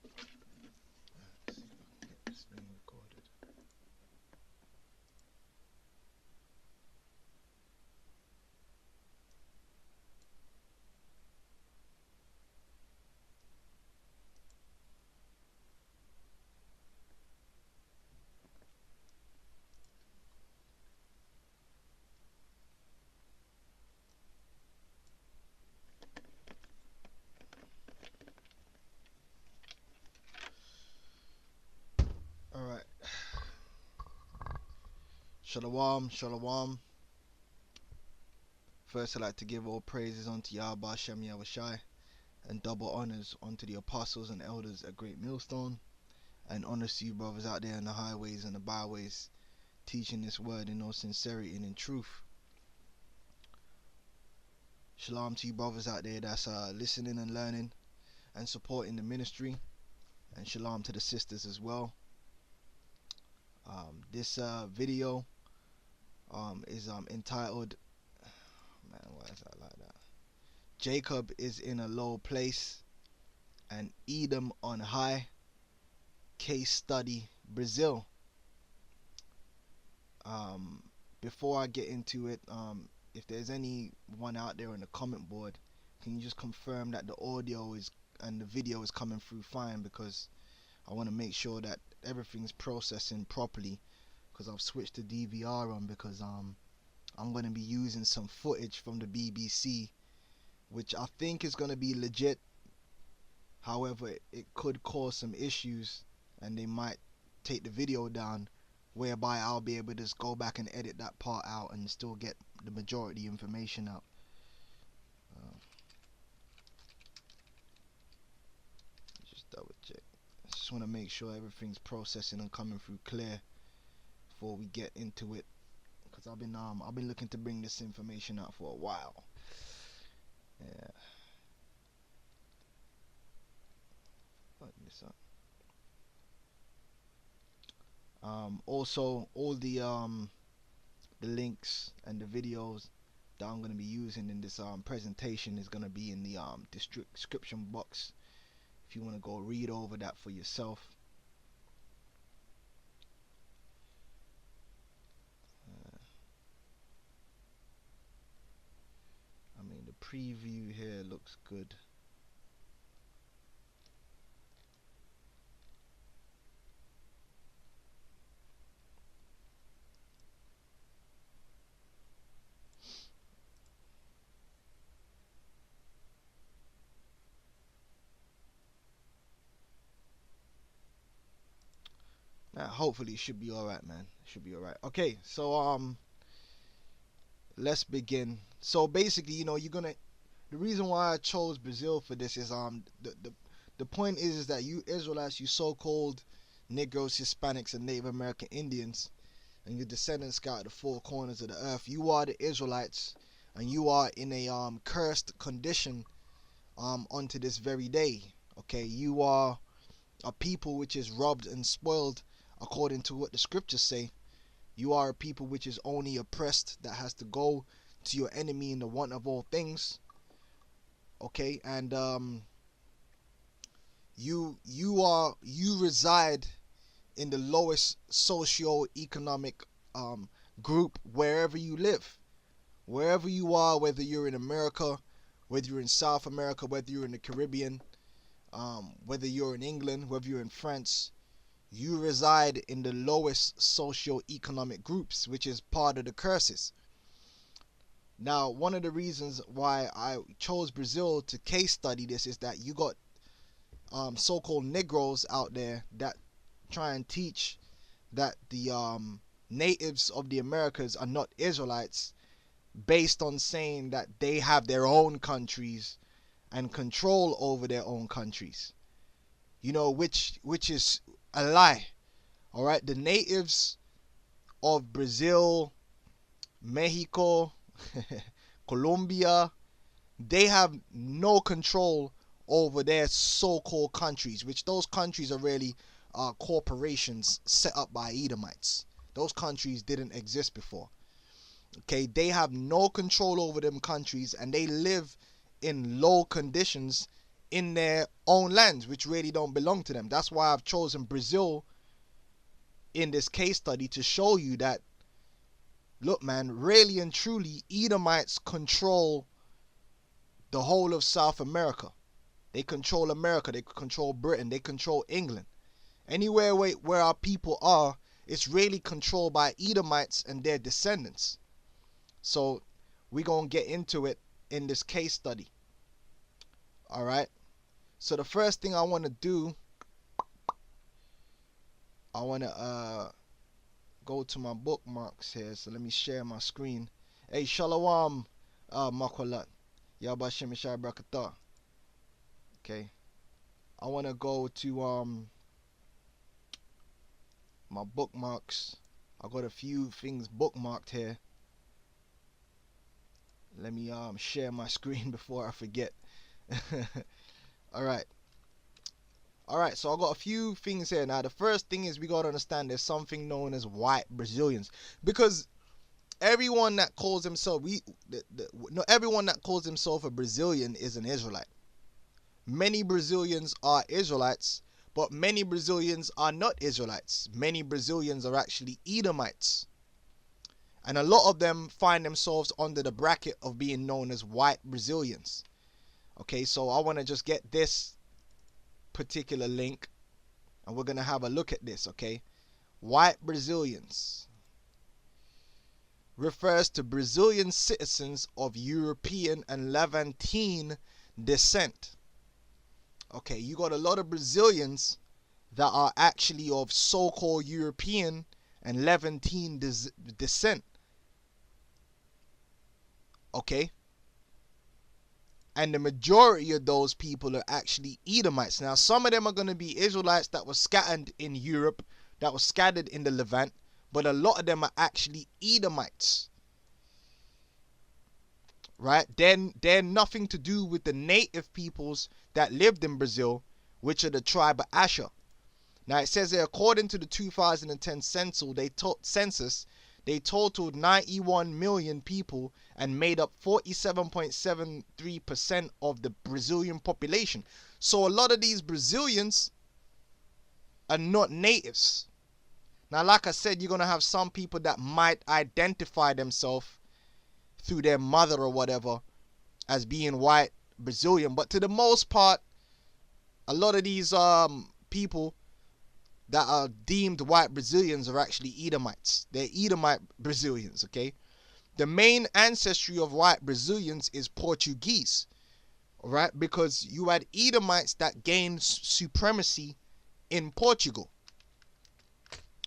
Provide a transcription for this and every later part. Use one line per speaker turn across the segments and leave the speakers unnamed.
See if I can get this being recorded. Alright. Shalom, shalom. First, I'd like to give all praises unto Yahweh Shem Yahushai, and double honors unto the apostles and elders at GreatMillStone, and honors to you brothers out there in the highways and the byways, teaching this word in all sincerity and in truth. Shalom to you brothers out there that's listening and learning and supporting the ministry, and shalom to the sisters as well. This video is entitled, man, why is that like that? Jacob is in a low place and Edom on high. Case study, Brazil. Before I get into it, if there's anyone out there on the comment board, can you just confirm that the audio is and the video is coming through fine, because I want to make sure that everything's processing properly, because I've switched the DVR on, because I'm going to be using some footage from the BBC, which I think is going to be legit. However, it could cause some issues and they might take the video down, whereby I'll be able to just go back and edit that part out and still get the majority information out. Just double check. I just want to make sure everything's processing and coming through clear before we get into it, because I've been looking to bring this information out for a while. Yeah. Button this up. Also, all the links and the videos that I'm going to be using in this presentation is going to be in the description box if you want to go read over that for yourself. I mean, the preview here looks good. Hopefully it should be alright, man. It should be alright. Okay, so let's begin. So basically, you know, the reason why I chose Brazil for this is the point is that you Israelites, you so-called Negroes, Hispanics, and Native American Indians, and your descendants scattered the four corners of the earth, you are the Israelites, and you are in a cursed condition unto this very day. Okay, you are a people which is robbed and spoiled according to what the scriptures say. You are a people which is only oppressed, that has to go to your enemy in the want of all things. Okay, and you reside in the lowest socio-economic group wherever you live, wherever you are, whether you're in America, whether you're in South America, whether you're in the Caribbean, whether you're in England, whether you're in France. You reside in the lowest socio-economic groups, which is part of the curses. Now, one of the reasons why I chose Brazil to case study this is that you got so-called Negroes out there that try and teach that the natives of the Americas are not Israelites, based on saying that they have their own countries and control over their own countries. You know, which is a lie. All right, the natives of Brazil, Mexico, Colombia, they have no control over their so-called countries, which those countries are really corporations set up by Edomites. Those countries didn't exist before. Okay, they have no control over them countries, and they live in low conditions in their own lands, which really don't belong to them. That's why I've chosen Brazil in this case study, to show you that, look man, really and truly, Edomites control the whole of South America. They control America, they control Britain, they control England. Anywhere where our people are, it's really controlled by Edomites and their descendants. So we're going to get into it in this case study. Alright, so the first thing I want to do, I want to go to my bookmarks here. So let me share my screen. Hey, Shalom, Makolat. Yabashim Shai Brakatah. Okay, I want to go to my bookmarks. I got a few things bookmarked here. Let me share my screen before I forget. Alright, so I got a few things here. Now the first thing is, we got to understand there's something known as white Brazilians, because everyone that calls himself not everyone that calls himself a Brazilian is an Israelite. Many Brazilians are Israelites, but many Brazilians are not Israelites. Many Brazilians are actually Edomites. And a lot of them find themselves under the bracket of being known as white Brazilians. Okay, so I want to just get this particular link, and we're going to have a look at this, okay? White Brazilians refers to Brazilian citizens of European and Levantine descent. Okay, you got a lot of Brazilians that are actually of so-called European and Levantine descent. Okay, and the majority of those people are actually Edomites. Now some of them are going to be Israelites that were scattered in Europe, that were scattered in the Levant, but a lot of them are actually Edomites. Right? They're nothing to do with the native peoples that lived in Brazil, which are the tribe of Asher. Now it says here, according to the 2010 census, they totaled 91 million people and made up 47.73% of the Brazilian population. So a lot of these Brazilians are not natives. Now, like I said, you're going to have some people that might identify themselves through their mother or whatever as being white Brazilian. But to the most part, a lot of these people that are deemed white Brazilians are actually Edomites. They're Edomite Brazilians, okay? The main ancestry of white Brazilians is Portuguese, all right? Because you had Edomites that gained supremacy in Portugal.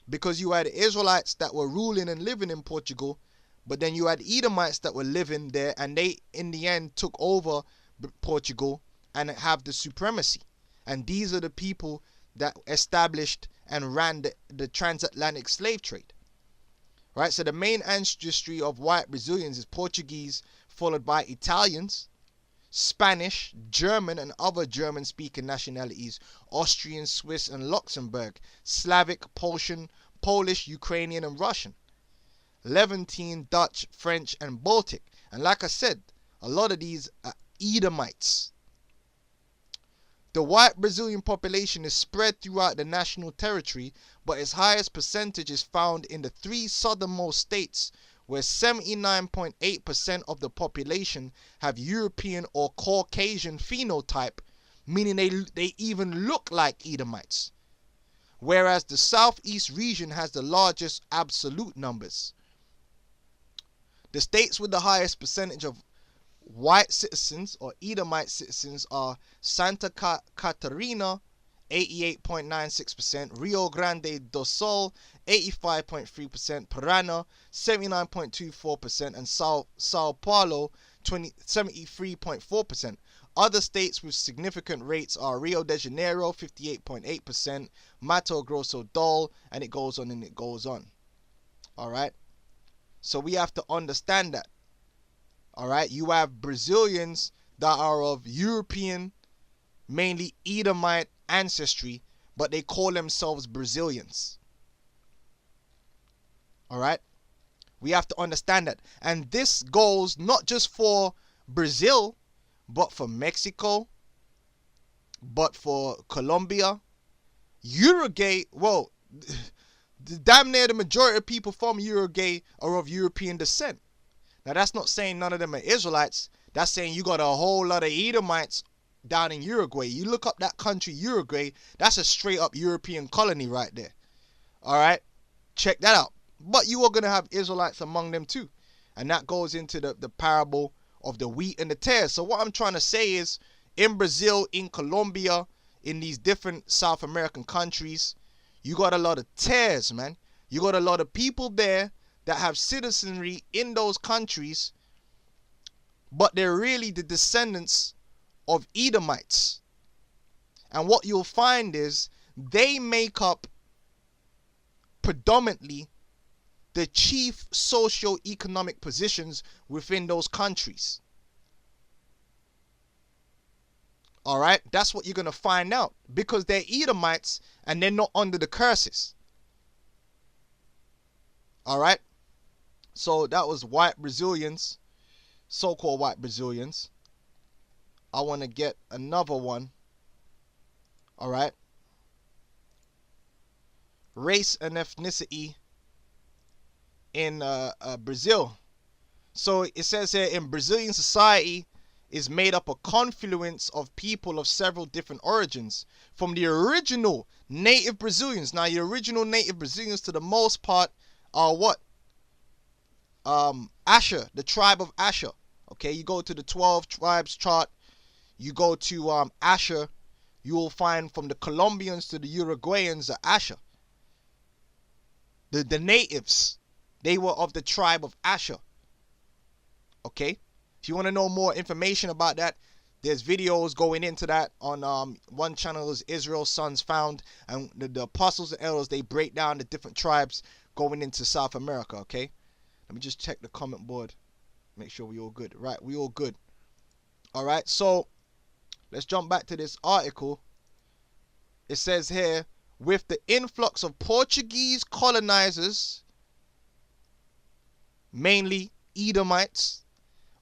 Because you had Israelites that were ruling and living in Portugal, but then you had Edomites that were living there, and they, in the end, took over Portugal and have the supremacy. And these are the people that established and ran the transatlantic slave trade. Right, so the main ancestry of white Brazilians is Portuguese, followed by Italians, Spanish, German and other German-speaking nationalities, Austrian, Swiss and Luxembourg, Slavic, Polish, Ukrainian and Russian, Levantine, Dutch, French and Baltic. And like I said, a lot of these are Edomites. The white Brazilian population is spread throughout the national territory, but its highest percentage is found in the 3 southernmost states, where 79.8% of the population have European or Caucasian phenotype, meaning they even look like Edomites, whereas the southeast region has the largest absolute numbers. The states with the highest percentage of white citizens or Edomite citizens are Santa Catarina, 88.96%, Rio Grande do Sul, 85.3%, Paraná, 79.24%, and Sao Paulo, 73.4%. Other states with significant rates are Rio de Janeiro, 58.8%, Mato Grosso do, and it goes on and it goes on. Alright? So we have to understand that. Alright? You have Brazilians that are of European, mainly Edomite ancestry, but they call themselves Brazilians. Alright? We have to understand that. And this goes not just for Brazil, but for Mexico, But for Colombia, Uruguay, well, damn near the majority of people from Uruguay are of European descent. Now, that's not saying none of them are Israelites. That's saying you got a whole lot of Edomites down in Uruguay. You look up that country, Uruguay, that's a straight up European colony right there. All right, check that out. But you are going to have Israelites among them too. And that goes into the parable of the wheat and the tares. So what I'm trying to say is, in Brazil, in Colombia, in these different South American countries, you got a lot of tares, man. You got a lot of people there that have citizenry in those countries, but they're really the descendants of Edomites. And what you'll find is they make up predominantly the chief socio-economic positions within those countries. All right, that's what you're going to find out, because they're Edomites and they're not under the curses. All right, so that was white Brazilians, so-called white Brazilians. I want to get another one. All right, race and ethnicity in Brazil. So it says here, in Brazilian society is made up a confluence of people of several different origins, from the original native Brazilians. Now, the original native Brazilians, to the most part, are what? Asher, the tribe of Asher. Okay, you go to the 12 tribes chart, you go to Asher, you will find from the Colombians to the Uruguayans are Asher. The natives, they were of the tribe of Asher. Okay, if you want to know more information about that, there's videos going into that on one channel is Israel's Sons Found, and the apostles and elders, they break down the different tribes going into South America. Okay, let me just check the comment board, make sure we all good. Right, we all good. All right, so let's jump back to this article. It says here, with the influx of Portuguese colonizers, mainly Edomites,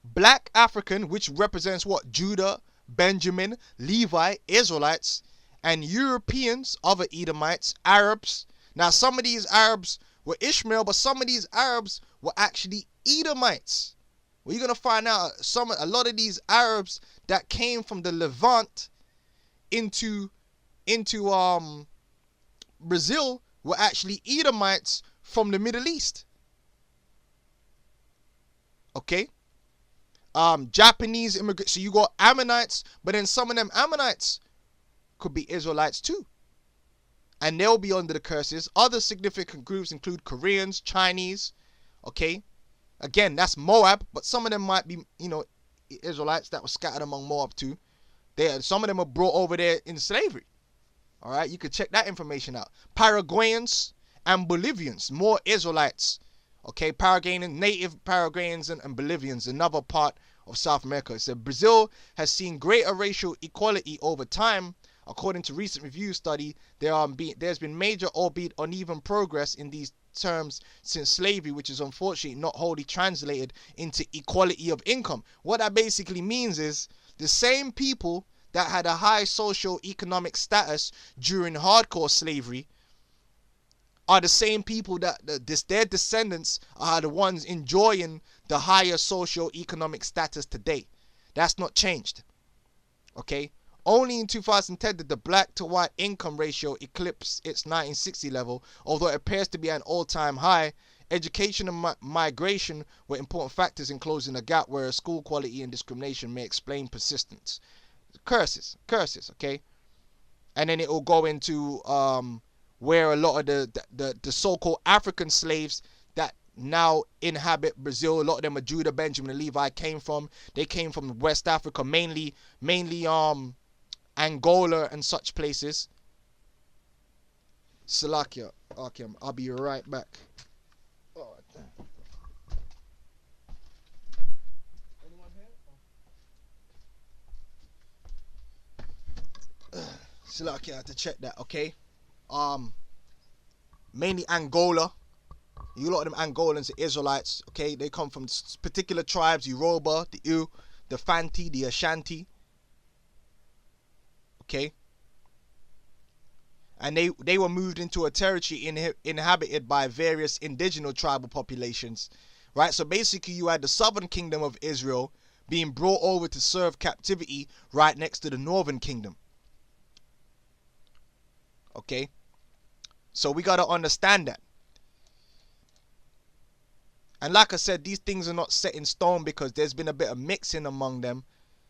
Black African, which represents what? Judah, Benjamin, Levi, Israelites, and Europeans, other Edomites, Arabs. Now, some of these Arabs were Ishmael, but some of these Arabs were actually Edomites. Well, you're going to find out a lot of these Arabs that came from the Levant into Brazil were actually Edomites from the Middle East. Okay? Japanese immigrants. So you got Ammonites, but then some of them Ammonites could be Israelites too. And they'll be under the curses. Other significant groups include Koreans, Chinese. Okay? Again, that's Moab, but some of them might be, Israelites that were scattered among Moab too. Some of them were brought over there in slavery. All right? You could check that information out. Paraguayans and Bolivians, more Israelites. Okay, Paraguayan, native Paraguayans and Bolivians, another part of South America. It said Brazil has seen greater racial equality over time. According to recent review study, there's been major, albeit uneven, progress in these terms since slavery, which is unfortunately not wholly translated into equality of income. What that basically means is the same people that had a high socio-economic status during hardcore slavery are the same people that their descendants are the ones enjoying the higher socio-economic status today. That's not changed. Okay? Only in 2010 did the black to white income ratio eclipse its 1960 level, although it appears to be an all-time high. Education and migration were important factors in closing the gap, whereas school quality and discrimination may explain persistence. Curses, okay? And then it will go into where a lot of the so-called African slaves that now inhabit Brazil, a lot of them are Judah, Benjamin, and Levi came from. They came from West Africa, mainly Angola and such places. Salakia, okay, I'll be right back. Oh, damn. Anyone here? Salakia, I have to check that, okay? Mainly Angola. You lot of them Angolans are Israelites, okay? They come from particular tribes, Yoruba, the U, the Fanti, the Ashanti. Okay. And they were moved into a territory inhabited by various indigenous tribal populations, right? So basically you had the southern kingdom of Israel being brought over to serve captivity right next to the northern kingdom. Okay, so we got to understand that. And like I said, these things are not set in stone because there's been a bit of mixing among them.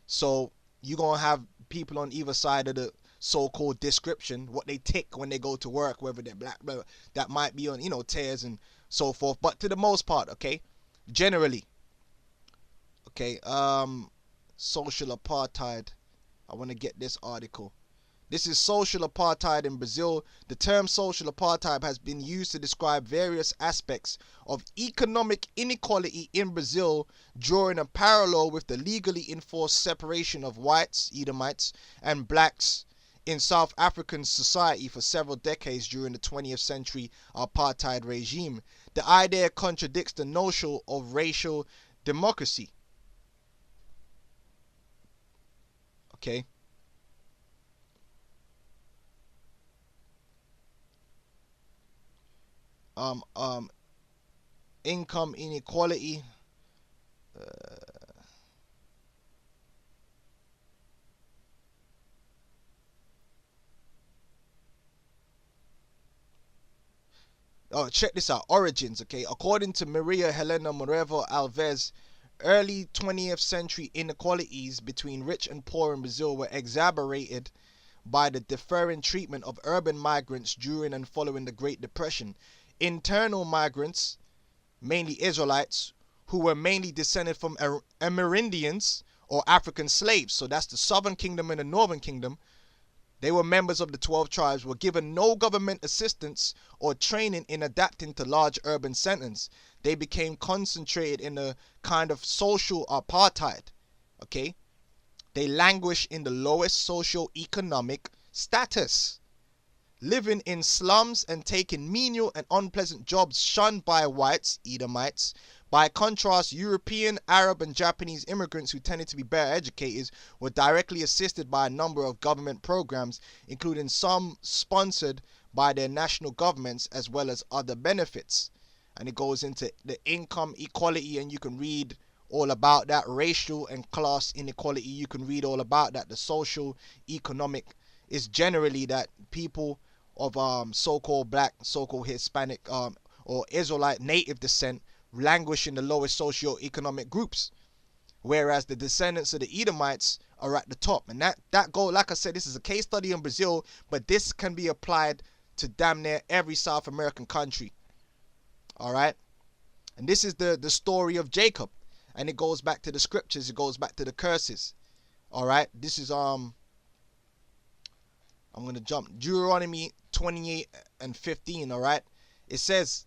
So you're going to have people on either side of the so-called description, what they tick when they go to work, whether they're black, blah, that might be on, you know, tears and so forth. But to the most part, okay, generally, okay, social apartheid. I want to get this article. This is social apartheid in Brazil. The term social apartheid has been used to describe various aspects of economic inequality in Brazil, drawing a parallel with the legally enforced separation of whites, Edomites, and blacks in South African society for several decades during the 20th century apartheid regime. The idea contradicts the notion of racial democracy. Okay. Income inequality. Oh, check this out. Origins, okay. According to Maria Helena Morevo Alves, early 20th century inequalities between rich and poor in Brazil were exacerbated by the different treatment of urban migrants during and following the Great Depression. Internal migrants, mainly Israelites, who were mainly descended from Amerindians or African slaves, so that's the southern kingdom and the northern kingdom, they were members of the 12 tribes, were given no government assistance or training in adapting to large urban centers. They became concentrated in a kind of social apartheid, okay? They languish in the lowest socio-economic status, living in slums and taking menial and unpleasant jobs shunned by whites, Edomites. By contrast, European, Arab, and Japanese immigrants who tended to be better educated were directly assisted by a number of government programs, including some sponsored by their national governments, as well as other benefits. And it goes into the income equality, and you can read all about that. Racial and class inequality, you can read all about that. The social economic is generally that people of so-called black, so-called Hispanic or Israelite native descent languish in the lowest socio-economic groups, whereas the descendants of the Edomites are at the top. And that goal, like I said, this is a case study in Brazil, but this can be applied to damn near every South American country. All right, and this is the story of Jacob, and it goes back to the scriptures, it goes back to the curses. All right, this is I'm gonna jump Deuteronomy 28:15. All right, it says,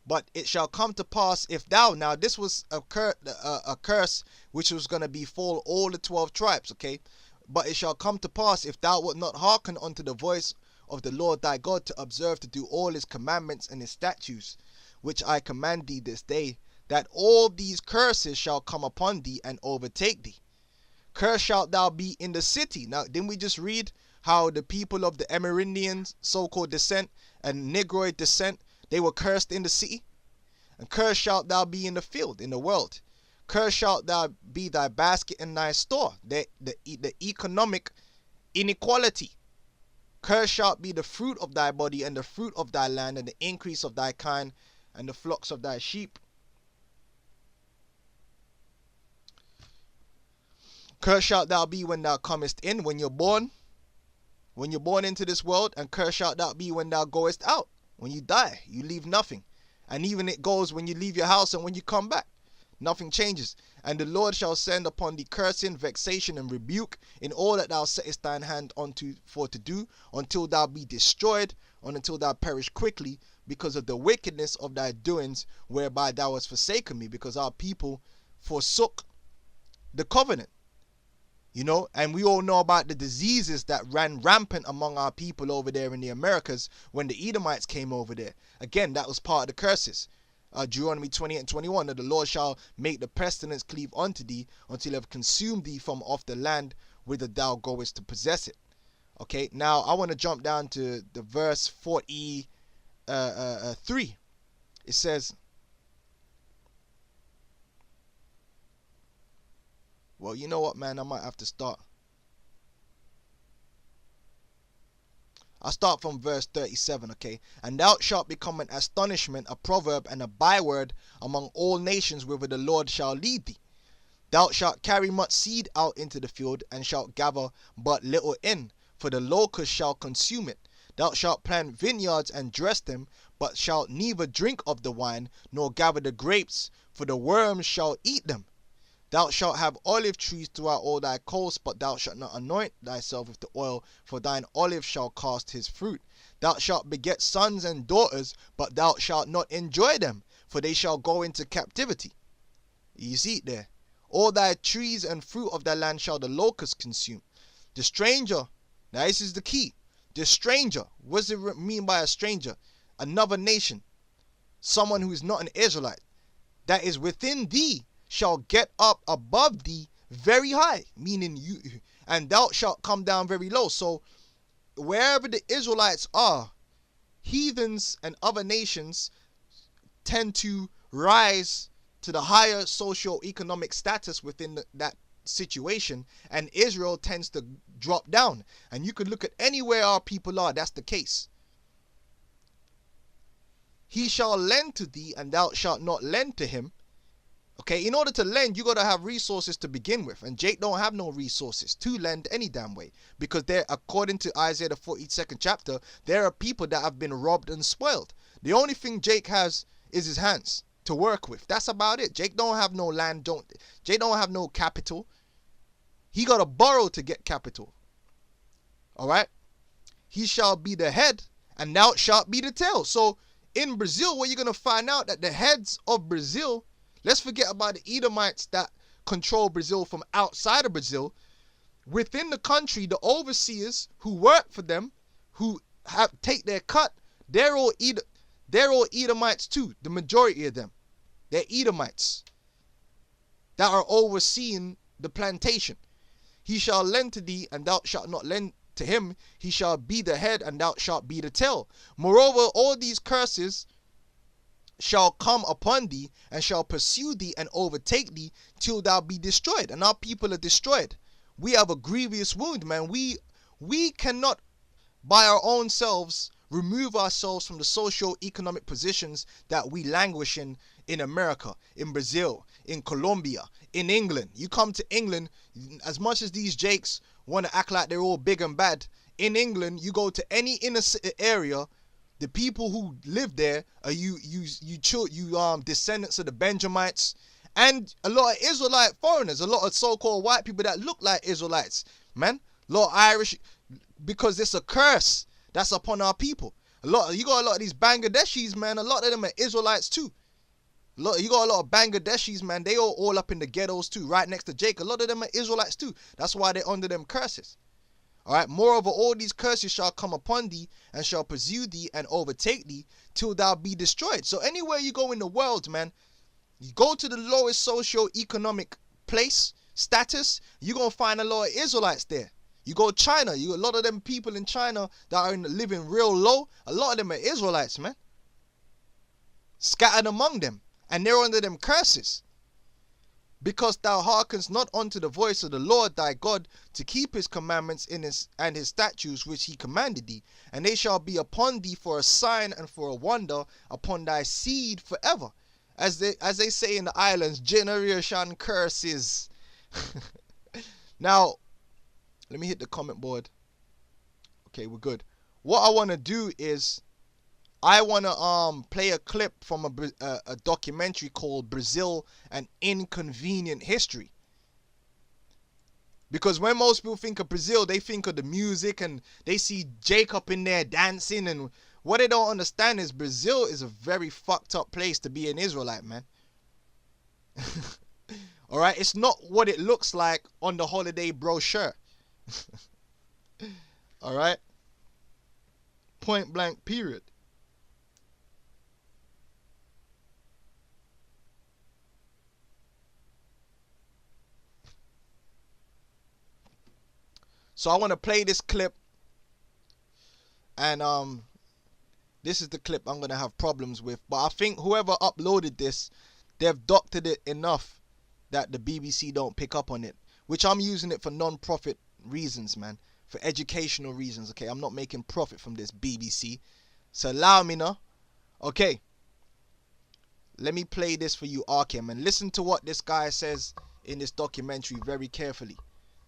but it shall come to pass if thou, now this was a curse which was going to befall all the 12 tribes, okay? But it shall come to pass if thou wilt not hearken unto the voice of the Lord thy God to observe to do all his commandments and his statutes, which I command thee this day, that all these curses shall come upon thee and overtake thee. Cursed shalt thou be in the city. Now, didn't we just read how the people of the Amerindian so-called descent and Negroid descent, they were cursed in the city? And cursed shalt thou be in the field, in the world. Cursed shalt thou be thy basket and thy store. The economic inequality. Cursed shalt be the fruit of thy body and the fruit of thy land and the increase of thy kind and the flocks of thy sheep. Cursed shalt thou be when thou comest in, when you're born into this world, and cursed shalt thou be when thou goest out. When you die, you leave nothing. And even it goes when you leave your house and when you come back. Nothing changes. And the Lord shall send upon thee cursing, vexation, and rebuke in all that thou settest thine hand unto for to do, until thou be destroyed, and until thou perish quickly, because of the wickedness of thy doings, whereby thou hast forsaken me, because our people forsook the covenant. You know, and we all know about the diseases that ran rampant among our people over there in the Americas when the Edomites came over there. Again, that was part of the curses. Deuteronomy 28:21, that the Lord shall make the pestilence cleave unto thee until he have consumed thee from off the land whither thou goest to possess it. Okay, now I want to jump down to the verse 43. It says, well, you know what, man, I might have to start. I'll start from verse 37, okay? And thou shalt become an astonishment, a proverb, and a byword among all nations whither the Lord shall lead thee. Thou shalt carry much seed out into the field, and shalt gather but little in, for the locust shall consume it. Thou shalt plant vineyards and dress them, but shalt neither drink of the wine, nor gather the grapes, for the worms shall eat them. Thou shalt have olive trees throughout all thy coasts, but thou shalt not anoint thyself with the oil, for thine olive shall cast his fruit. Thou shalt beget sons and daughters, but thou shalt not enjoy them, for they shall go into captivity. You see it there. All thy trees and fruit of thy land shall the locust consume. The stranger, now this is the key. The stranger, what does it mean by a stranger? Another nation, someone who is not an Israelite, that is within thee, shall get up above thee very high, meaning you, and thou shalt come down very low. So wherever the Israelites are, heathens and other nations tend to rise to the higher socio-economic status within that situation, and Israel tends to drop down. And you could look at anywhere our people are, that's the case. He shall lend to thee, and thou shalt not lend to him. Okay, in order to lend, you got to have resources to begin with. And Jake don't have no resources to lend any damn way. Because there, according to Isaiah the 42nd chapter, there are people that have been robbed and spoiled. The only thing Jake has is his hands to work with. That's about it. Jake don't have no land. Jake don't have no capital. He got to borrow to get capital. All right? He shall be the head, and thou shalt be the tail. So in Brazil, what you're going to find out that the heads of Brazil, let's forget about the Edomites that control Brazil from outside of Brazil. Within the country, the overseers who work for them, who take their cut, they're all Edomites too. The majority of them, they're Edomites that are overseeing the plantation. He shall lend to thee, and thou shalt not lend to him. He shall be the head, and thou shalt be the tail. Moreover, all these curses shall come upon thee, and shall pursue thee and overtake thee till thou be destroyed. And our people are destroyed. We have a grievous wound, man. We cannot by our own selves remove ourselves from the socio-economic positions that we languish in America, in Brazil, in Colombia, in England. You come to England, as much as these jakes want to act like they're all big and bad, in England, you go to any inner city area, the people who live there are you descendants of the Benjamites, and a lot of Israelite foreigners, a lot of so-called white people that look like Israelites, man. A lot of Irish, because it's a curse that's upon our people. You got a lot of these Bangladeshis, man. A lot of them are Israelites too. You got a lot of Bangladeshis, man. They all up in the ghettos too, right next to Jake. A lot of them are Israelites too. That's why they're under them curses. All right. Moreover, all these curses shall come upon thee, and shall pursue thee and overtake thee till thou be destroyed. So anywhere you go in the world, man, you go to the lowest socio-economic status, you're gonna find a lot of Israelites there. You go to China, a lot of them people in China that are living real low, a lot of them are Israelites, man. Scattered among them, and they're under them curses. Because thou hearkenest not unto the voice of the Lord thy God, to keep his commandments and his statutes which he commanded thee, and they shall be upon thee for a sign and for a wonder upon thy seed forever. As they say in the islands, generation curses. Now, let me hit the comment board. Okay, we're good. What I want to do is I want to play a clip from a documentary called Brazil, An Inconvenient History. Because when most people think of Brazil, they think of the music and they see Jacob in there dancing, and what they don't understand is Brazil is a very fucked up place to be an Israelite, man. All right, it's not what it looks like on the holiday brochure. All right, point blank period. So I want to play this clip And this is the clip I'm gonna have problems with. But I think whoever uploaded this, they've doctored it enough that the BBC don't pick up on it. Which I'm using it for non-profit reasons, man. For educational reasons, okay? I'm not making profit from this, BBC. So allow me now. Okay. Let me play this for you, Arkham, and listen to what this guy says in this documentary very carefully.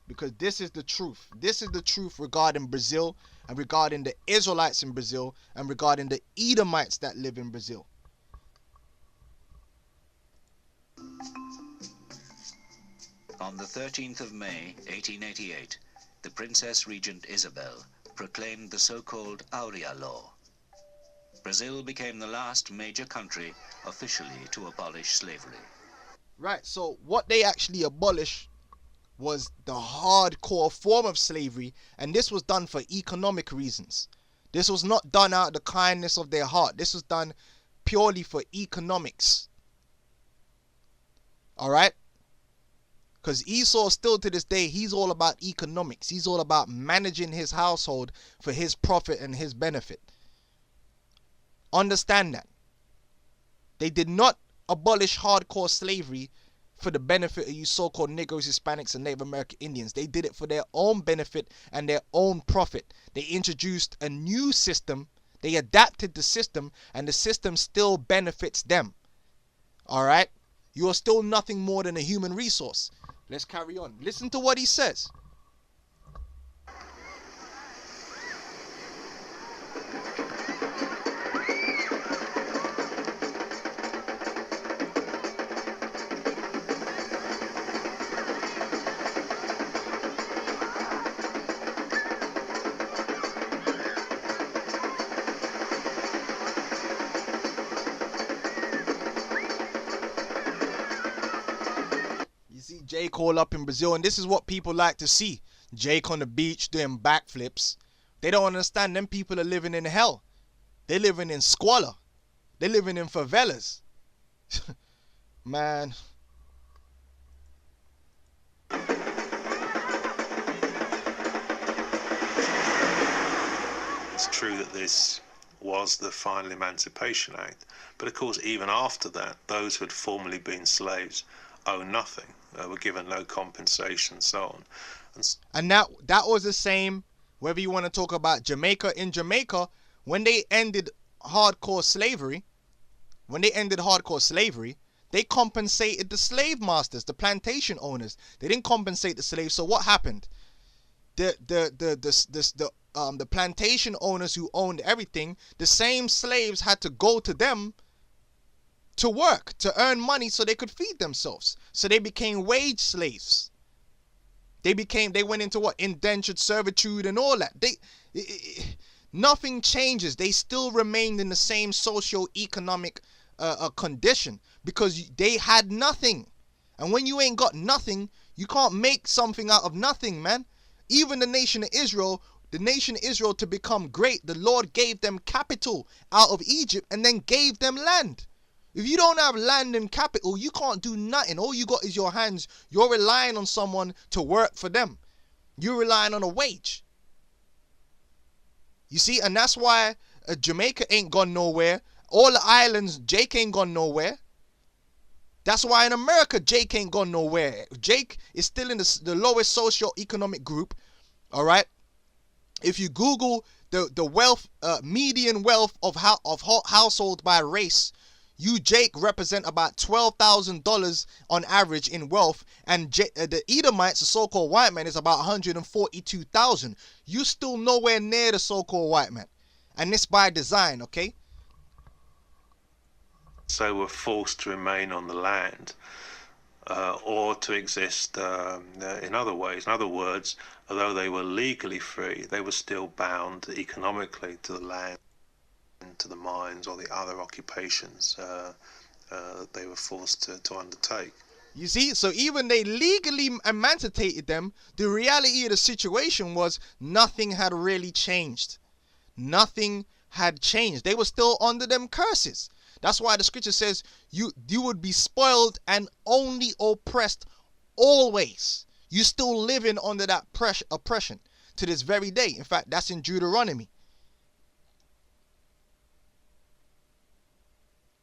Because this is the truth. This is the truth regarding Brazil and regarding the Israelites in Brazil and regarding the Edomites that live in Brazil.
On the 13th of May, 1888, the Princess Regent Isabel proclaimed the so-called Aurea Law. Brazil became the last major country officially to abolish slavery.
Right, so what they actually abolished was the hardcore form of slavery, and this was done for economic reasons. This was not done out of the kindness of their heart. This was done purely for economics. Alright? Because Esau still to this day, he's all about economics. He's all about managing his household for his profit and his benefit. Understand that. They did not abolish hardcore slavery for the benefit of you so-called Negroes, Hispanics, and Native American Indians. They did it for their own benefit and their own profit. They introduced a new system. They adapted the system, and the system still benefits them. Alright? You are still nothing more than a human resource. Let's carry on. Listen to what he says. Jake all up in Brazil, and this is what people like to see. Jake on the beach doing backflips. They don't understand them people are living in hell. They're living in squalor. They're living in favelas. Man.
It's true that this was the final Emancipation Act, but of course even after that, those who had formerly been slaves owe nothing. Were given no compensation, so on.
And that was the same, whether you want to talk about Jamaica. In Jamaica, when they ended hardcore slavery, they compensated the slave masters, the plantation owners. They didn't compensate the slaves. So what happened? The plantation owners who owned everything, the same slaves had to go to them to work, to earn money so they could feed themselves. So they became wage slaves. They went into what? Indentured servitude and all that. Nothing changes. They still remained in the same socio-economic condition because they had nothing. And when you ain't got nothing, you can't make something out of nothing, man. Even the nation of Israel, to become great, the Lord gave them capital out of Egypt and then gave them land. If you don't have land and capital, you can't do nothing. All you got is your hands. You're relying on someone to work for them. You're relying on a wage. You see, and that's why Jamaica ain't gone nowhere. All the islands, Jake ain't gone nowhere. That's why in America, Jake ain't gone nowhere. Jake is still in the lowest socio-economic group. All right. If you Google the wealth, median wealth of household by race, you, Jake, represent about $12,000 on average in wealth, and the Edomites, the so-called white man, is about $142,000. You still nowhere near the so-called white man, and this by design, okay?
So we're forced to remain on the land, or to exist in other ways. In other words, although they were legally free, they were still bound economically to the land, to the mines or the other occupations they were forced to undertake.
You see, so even they legally emancipated them, the reality of the situation was nothing had really changed. Nothing had changed. They were still under them curses. That's why the scripture says you would be spoiled and only oppressed always. You're still living under that oppression to this very day. In fact, that's in Deuteronomy.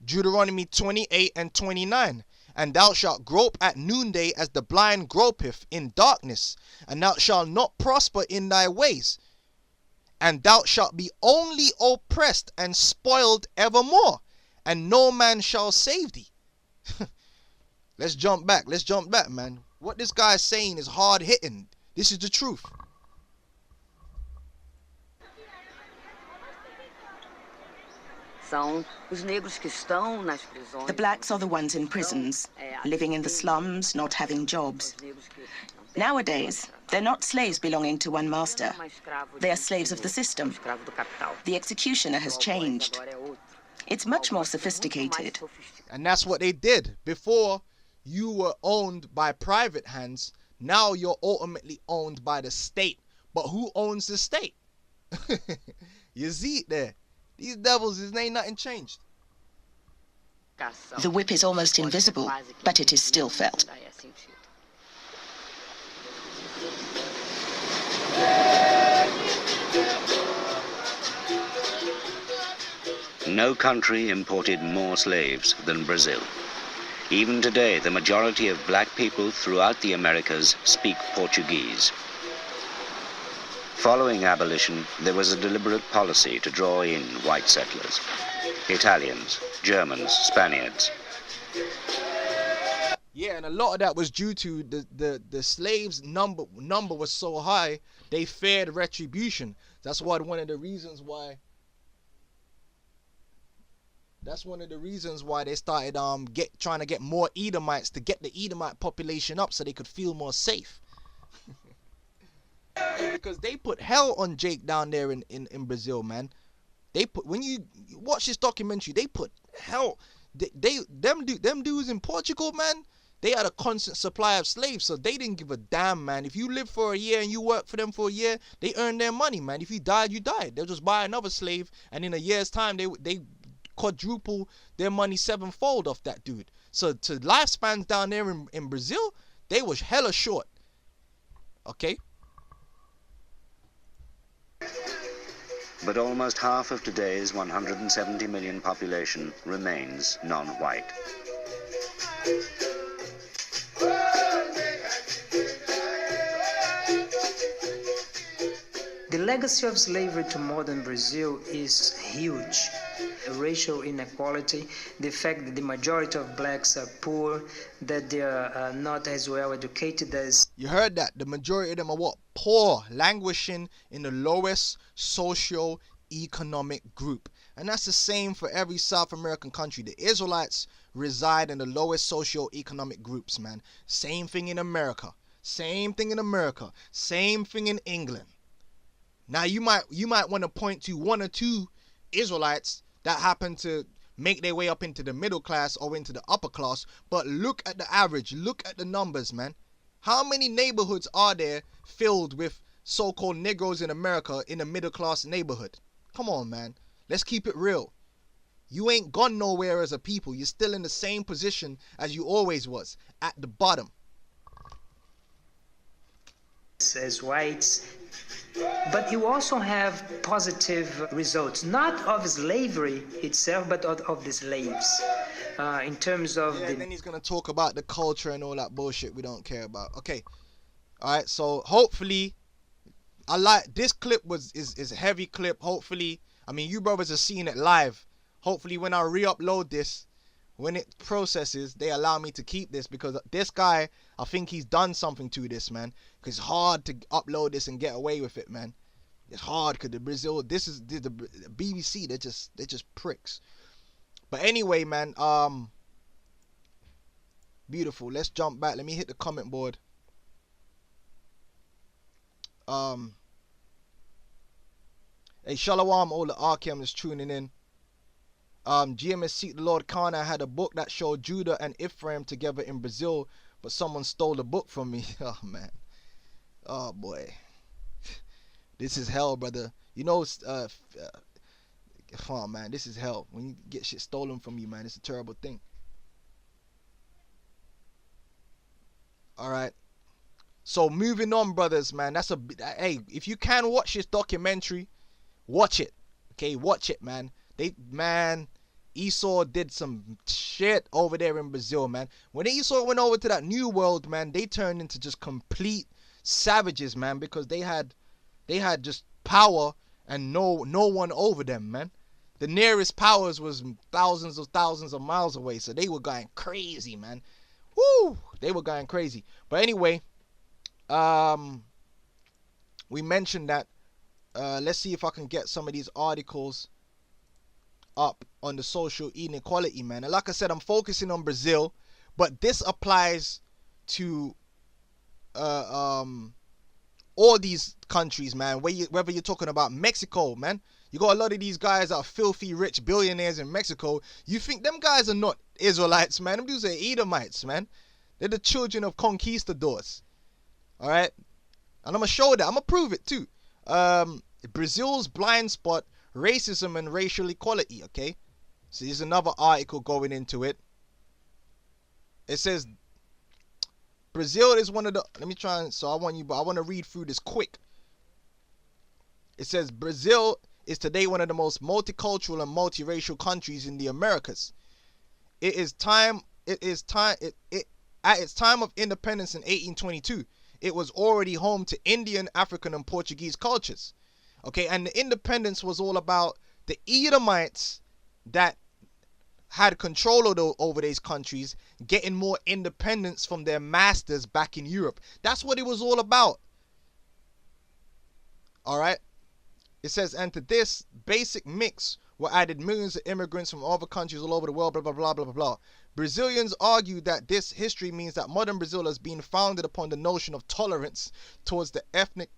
Deuteronomy 28 and 29. And thou shalt grope at noonday as the blind gropeth in darkness, and thou shalt not prosper in thy ways, and thou shalt be only oppressed and spoiled evermore, and no man shall save thee. Let's jump back, man. What this guy is saying is hard hitting. This is the truth.
The blacks are the ones in prisons, living in the slums, not having jobs. Nowadays, they're not slaves belonging to one master. They are slaves of the system. The executioner has changed. It's much more sophisticated.
And that's what they did. Before, you were owned by private hands. Now you're ultimately owned by the state. But who owns the state? You see it there. These devils, his ain't nothing changed.
The whip is almost invisible, but it is still felt.
No country imported more slaves than Brazil. Even today, the majority of black people throughout the Americas speak Portuguese. Following abolition, there was a deliberate policy to draw in white settlers, Italians, Germans, Spaniards.
Yeah, and a lot of that was due to the slaves' number was so high, they feared retribution. That's one of the reasons why. That's one of the reasons why they started trying to get more Edomites to get the Edomite population up so they could feel more safe. Because they put hell on Jake down there in Brazil, man. They put, when you watch this documentary, they put hell. Them dudes in Portugal, man, they had a constant supply of slaves, so they didn't give a damn, man. If you live for a year and you work for them for a year, they earn their money, man. If you died, you died. They'll just buy another slave, and in a year's time, they quadruple their money sevenfold off that dude. So to lifespans down there in Brazil, they was hella short. Okay.
But almost half of today's 170 million population remains non-white.
The legacy of slavery to modern Brazil is huge. Racial inequality, the fact that the majority of blacks are poor, that they are not as well educated as...
You heard that. The majority of them are what? Poor, languishing in the lowest socio-economic group. And that's the same for every South American country. The Israelites reside in the lowest socio-economic groups, man. Same thing in America. Same thing in America. Same thing in England. Now you might want to point to one or two Israelites that happen to make their way up into the middle class or into the upper class, but look at the average, look at the numbers, man. How many neighborhoods are there filled with so-called Negroes in America in a middle class neighborhood? Come on, man. Let's keep it real. You ain't gone nowhere as a people. You're still in the same position as you always was, at the bottom.
As whites. But you also have positive results, not of slavery itself, but of the slaves. In terms of
and then he's going to talk about the culture and all that bullshit we don't care about. Okay. All right. So hopefully, I like this clip is a heavy clip. Hopefully, I mean, you brothers are seeing it live. Hopefully when I re-upload this, when it processes, they allow me to keep this, because this guy, I think he's done something to this, man. Because it's hard to upload this and get away with it, man. It's hard because the BBC, they're just pricks. But anyway, man, beautiful. Let's jump back. Let me hit the comment board. Hey, Shalom, all the Arkham is tuning in. GMS Seek the Lord Kana had a book that showed Judah and Ephraim together in Brazil, but someone stole the book from me. Oh, man. Oh, boy. This is hell, brother. You know, oh, man, this is hell. When you get shit stolen from you, man, it's a terrible thing. All right. So, moving on, brothers, man. Hey, if you can watch this documentary, watch it. Okay, watch it, man. Esau did some shit over there in Brazil, man. When Esau went over to that new world, man, they turned into just complete savages, man, because they had just power and no one over them, man. The nearest powers was thousands of miles away, so they were going crazy, man. Woo! They were going crazy. But anyway, we mentioned that. Let's see if I can get some of these articles up on the social inequality, man. And like I said, I'm focusing on Brazil, but this applies to all these countries, man. Whether you're talking about Mexico, man, you got a lot of these guys that are filthy rich billionaires in Mexico. You think them guys are not Israelites, man? Them dudes are Edomites, man. They're the children of conquistadors. All right, and I'm gonna show that. I'm gonna prove it too. Brazil's blind spot: racism and racial equality. Okay, so there's another article going into it. It says Brazil is one of the. Let me try and. So I want to read through this quick. It says Brazil is today one of the most multicultural and multiracial countries in the Americas. At its time of independence in 1822, it was already home to Indian, African, and Portuguese cultures. Okay, and the independence was all about the Edomites that had control over these countries getting more independence from their masters back in Europe. That's what it was all about. All right. It says, and to this basic mix were added millions of immigrants from other countries all over the world, blah, blah, blah, blah, blah, blah. Brazilians argue that this history means that modern Brazil has been founded upon the notion of tolerance towards the ethnic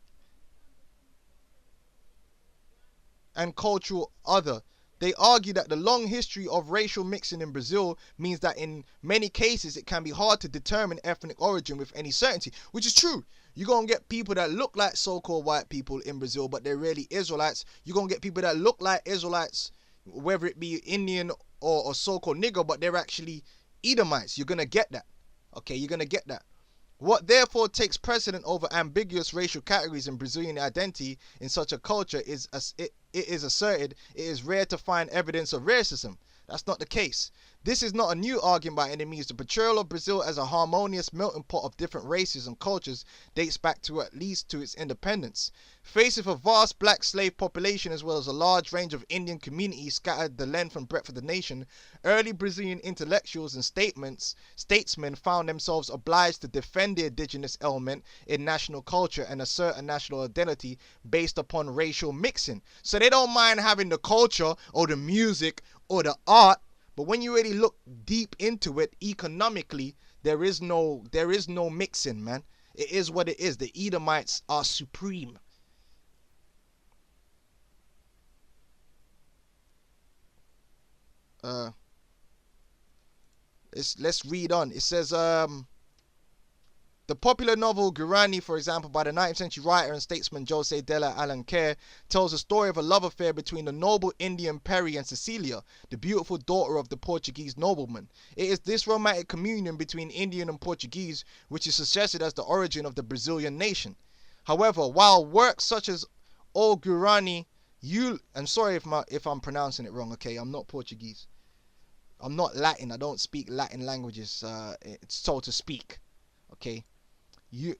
and cultural other. They argue that the long history of racial mixing in Brazil means that in many cases it can be hard to determine ethnic origin with any certainty, which is true. You're going to get people that look like so-called white people in Brazil, but they're really Israelites. You're going to get people that look like Israelites, whether it be Indian or so-called nigger, but they're actually Edomites. You're going to get that. Okay, you're going to get that. What therefore takes precedent over ambiguous racial categories in Brazilian identity in such a culture is it is asserted it is rare to find evidence of racism. That's not the case. This is not a new argument by any means. The portrayal of Brazil as a harmonious melting pot of different races and cultures dates back to at least to its independence. Faced with a vast black slave population as well as a large range of Indian communities scattered the length and breadth of the nation, early Brazilian intellectuals and statesmen found themselves obliged to defend the indigenous element in national culture and assert a national identity based upon racial mixing. So they don't mind having the culture or the music or the art, but when you really look deep into it economically, there is no mixing, man. It is what it is. The Edomites are supreme. Let's read on. It says the popular novel Guarani, for example, by the 19th century writer and statesman José de la Alencar, tells the story of a love affair between the noble Indian Peri and Cecilia, the beautiful daughter of the Portuguese nobleman. It is this romantic communion between Indian and Portuguese which is suggested as the origin of the Brazilian nation. However, while works such as O Guarani, I'm sorry if I'm pronouncing it wrong, okay? I'm not Portuguese. I'm not Latin. I don't speak Latin languages, so to speak, okay? You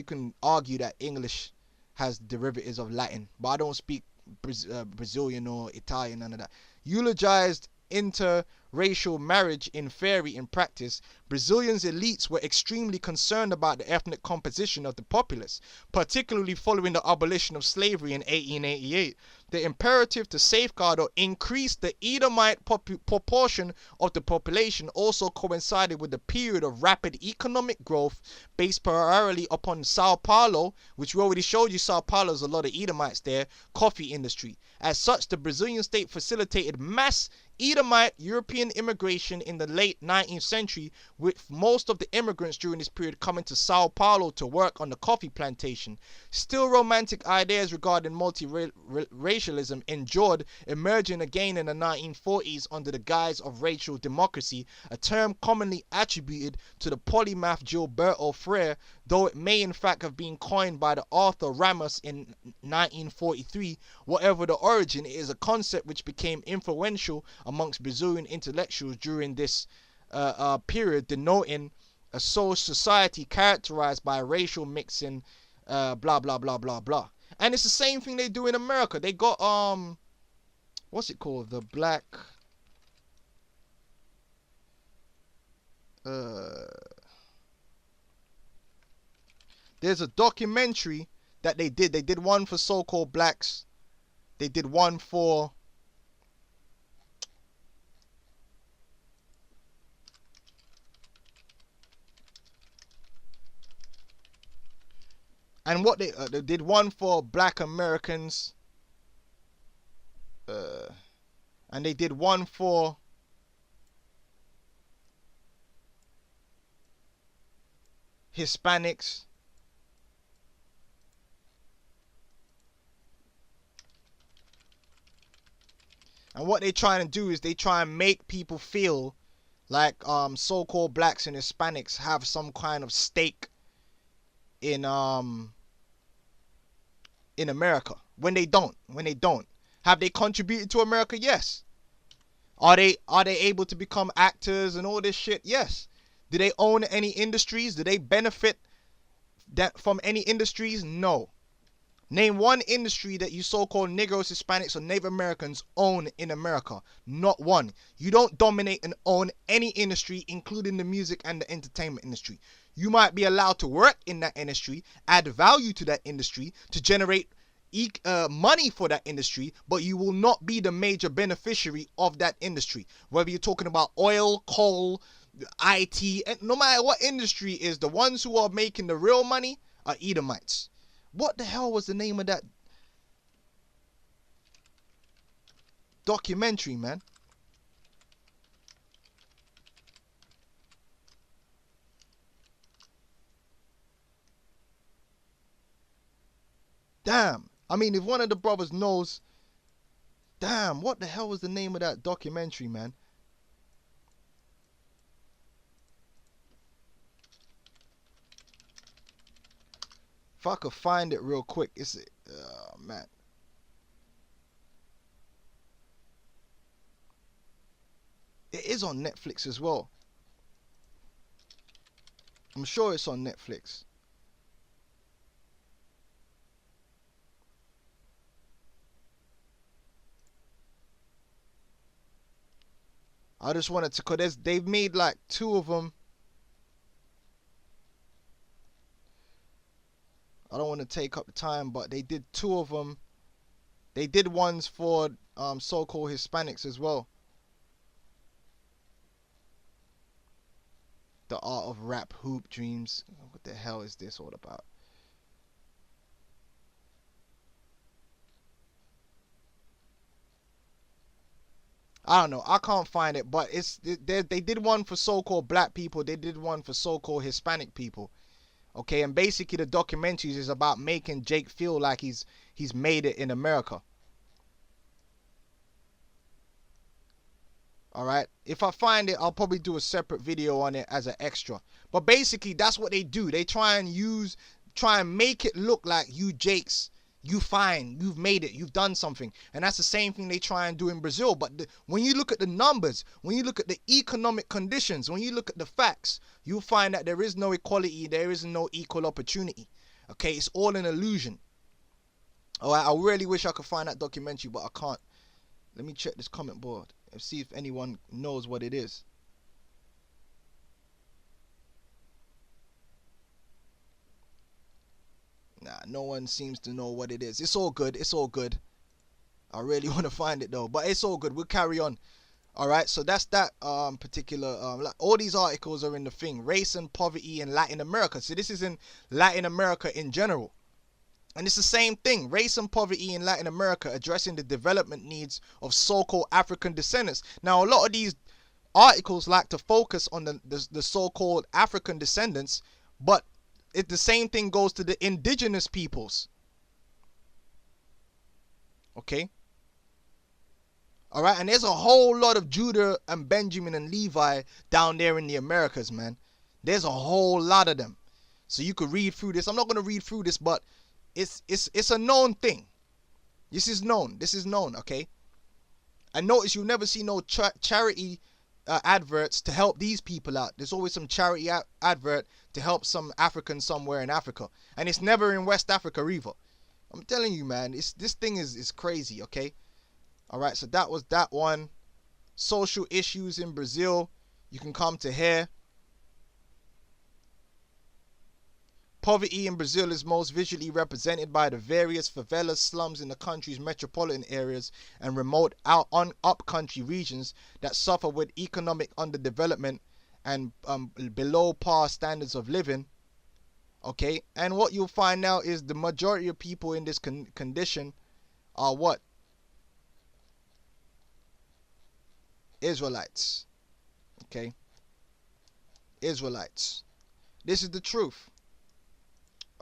can argue that English has derivatives of Latin, but I don't speak Brazilian or Italian, none of that. Eulogized interracial marriage in theory. In practice, Brazilians' elites were extremely concerned about the ethnic composition of the populace, particularly following the abolition of slavery in 1888. The imperative to safeguard or increase the Edomite proportion of the population also coincided with the period of rapid economic growth based primarily upon Sao Paulo, which we already showed you. Sao Paulo has a lot of Edomites there, coffee industry. As such, the Brazilian state facilitated mass Edomite European immigration in the late 19th century, with most of the immigrants during this period coming to Sao Paulo to work on the coffee plantation. Still, romantic ideas regarding multiracialism endured, emerging again in the 1940s under the guise of racial democracy, a term commonly attributed to the polymath Gilberto Freire, though it may in fact have been coined by the author Ramos in 1943. whatever the origin, it is a concept which became influential amongst Brazilian intellectuals during this period, denoting a society characterized by racial mixing, blah blah blah blah blah. And it's the same thing they do in America. They got what's it called, the black there's a documentary that they did one for so-called blacks, they did one for and what they did one for black Americans, and they did one for Hispanics. And what they trying to do is they try and make people feel like so-called blacks and Hispanics have some kind of stake in America, when they don't. Have they contributed to America? Yes. Are they able to become actors and all this shit? Yes. Do they own any industries? Do they benefit from any industries? No. Name one industry that you so-called Negroes, Hispanics, or Native Americans own in America. Not one. You don't dominate and own any industry, including the music and the entertainment industry. You might be allowed to work in that industry, add value to that industry, to generate money for that industry, but you will not be the major beneficiary of that industry. Whether you're talking about oil, coal, IT, and no matter what industry is, the ones who are making the real money are Edomites. What the hell was the name of that documentary, man? Damn. I mean, if one of the brothers knows, damn, what the hell was the name of that documentary, man? If I could find it real quick, it's man. It is on Netflix as well. I'm sure it's on Netflix. I just wanted to, cause they've made like 2 of them. I don't want to take up the time, but they did 2 of them. They did ones for so-called Hispanics as well. The Art of Rap, Hoop Dreams. What the hell is this all about? I don't know. I can't find it, but they did one for so-called black people. They did one for so-called Hispanic people. Okay, and basically the documentaries is about making Jake feel like he's made it in America. Alright, if I find it, I'll probably do a separate video on it as an extra. But basically, that's what they do. They try and make it look like you Jakes, you fine, you've made it, you've done something. And that's the same thing they try and do in Brazil. But when you look at the numbers, when you look at the economic conditions, when you look at the facts, you'll find that there is no equality, there is no equal opportunity. Okay, it's all an illusion. Alright, I really wish I could find that documentary, but I can't. Let me check this comment board and see if anyone knows what it is. Nah, no one seems to know what it is. It's all good. It's all good. I really want to find it though, but it's all good. We'll carry on. All right, so that's that particular like, all these articles are in the thing, race and poverty in Latin America. So this is in Latin America in general. And it's the same thing, race and poverty in Latin America, addressing the development needs of so-called African descendants. Now, a lot of these articles like to focus on the so-called African descendants, but the same thing goes to the indigenous peoples. Okay? All right, and there's a whole lot of Judah and Benjamin and Levi down there in the Americas, man. There's a whole lot of them. So you could read through this. I'm not going to read through this, but it's a known thing. This is known. This is known, okay? And notice you'll never see no charity adverts to help these people out. There's always some charity advert to help some African somewhere in Africa. And it's never in West Africa either. I'm telling you, man, this thing is crazy, okay? All right, so that was that one. Social issues in Brazil. You can come to here. Poverty in Brazil is most visually represented by the various favelas, slums in the country's metropolitan areas and remote up-country regions that suffer with economic underdevelopment and below par standards of living. Okay, and what you'll find now is the majority of people in this condition are what? Israelites. Okay, Israelites. This is the truth.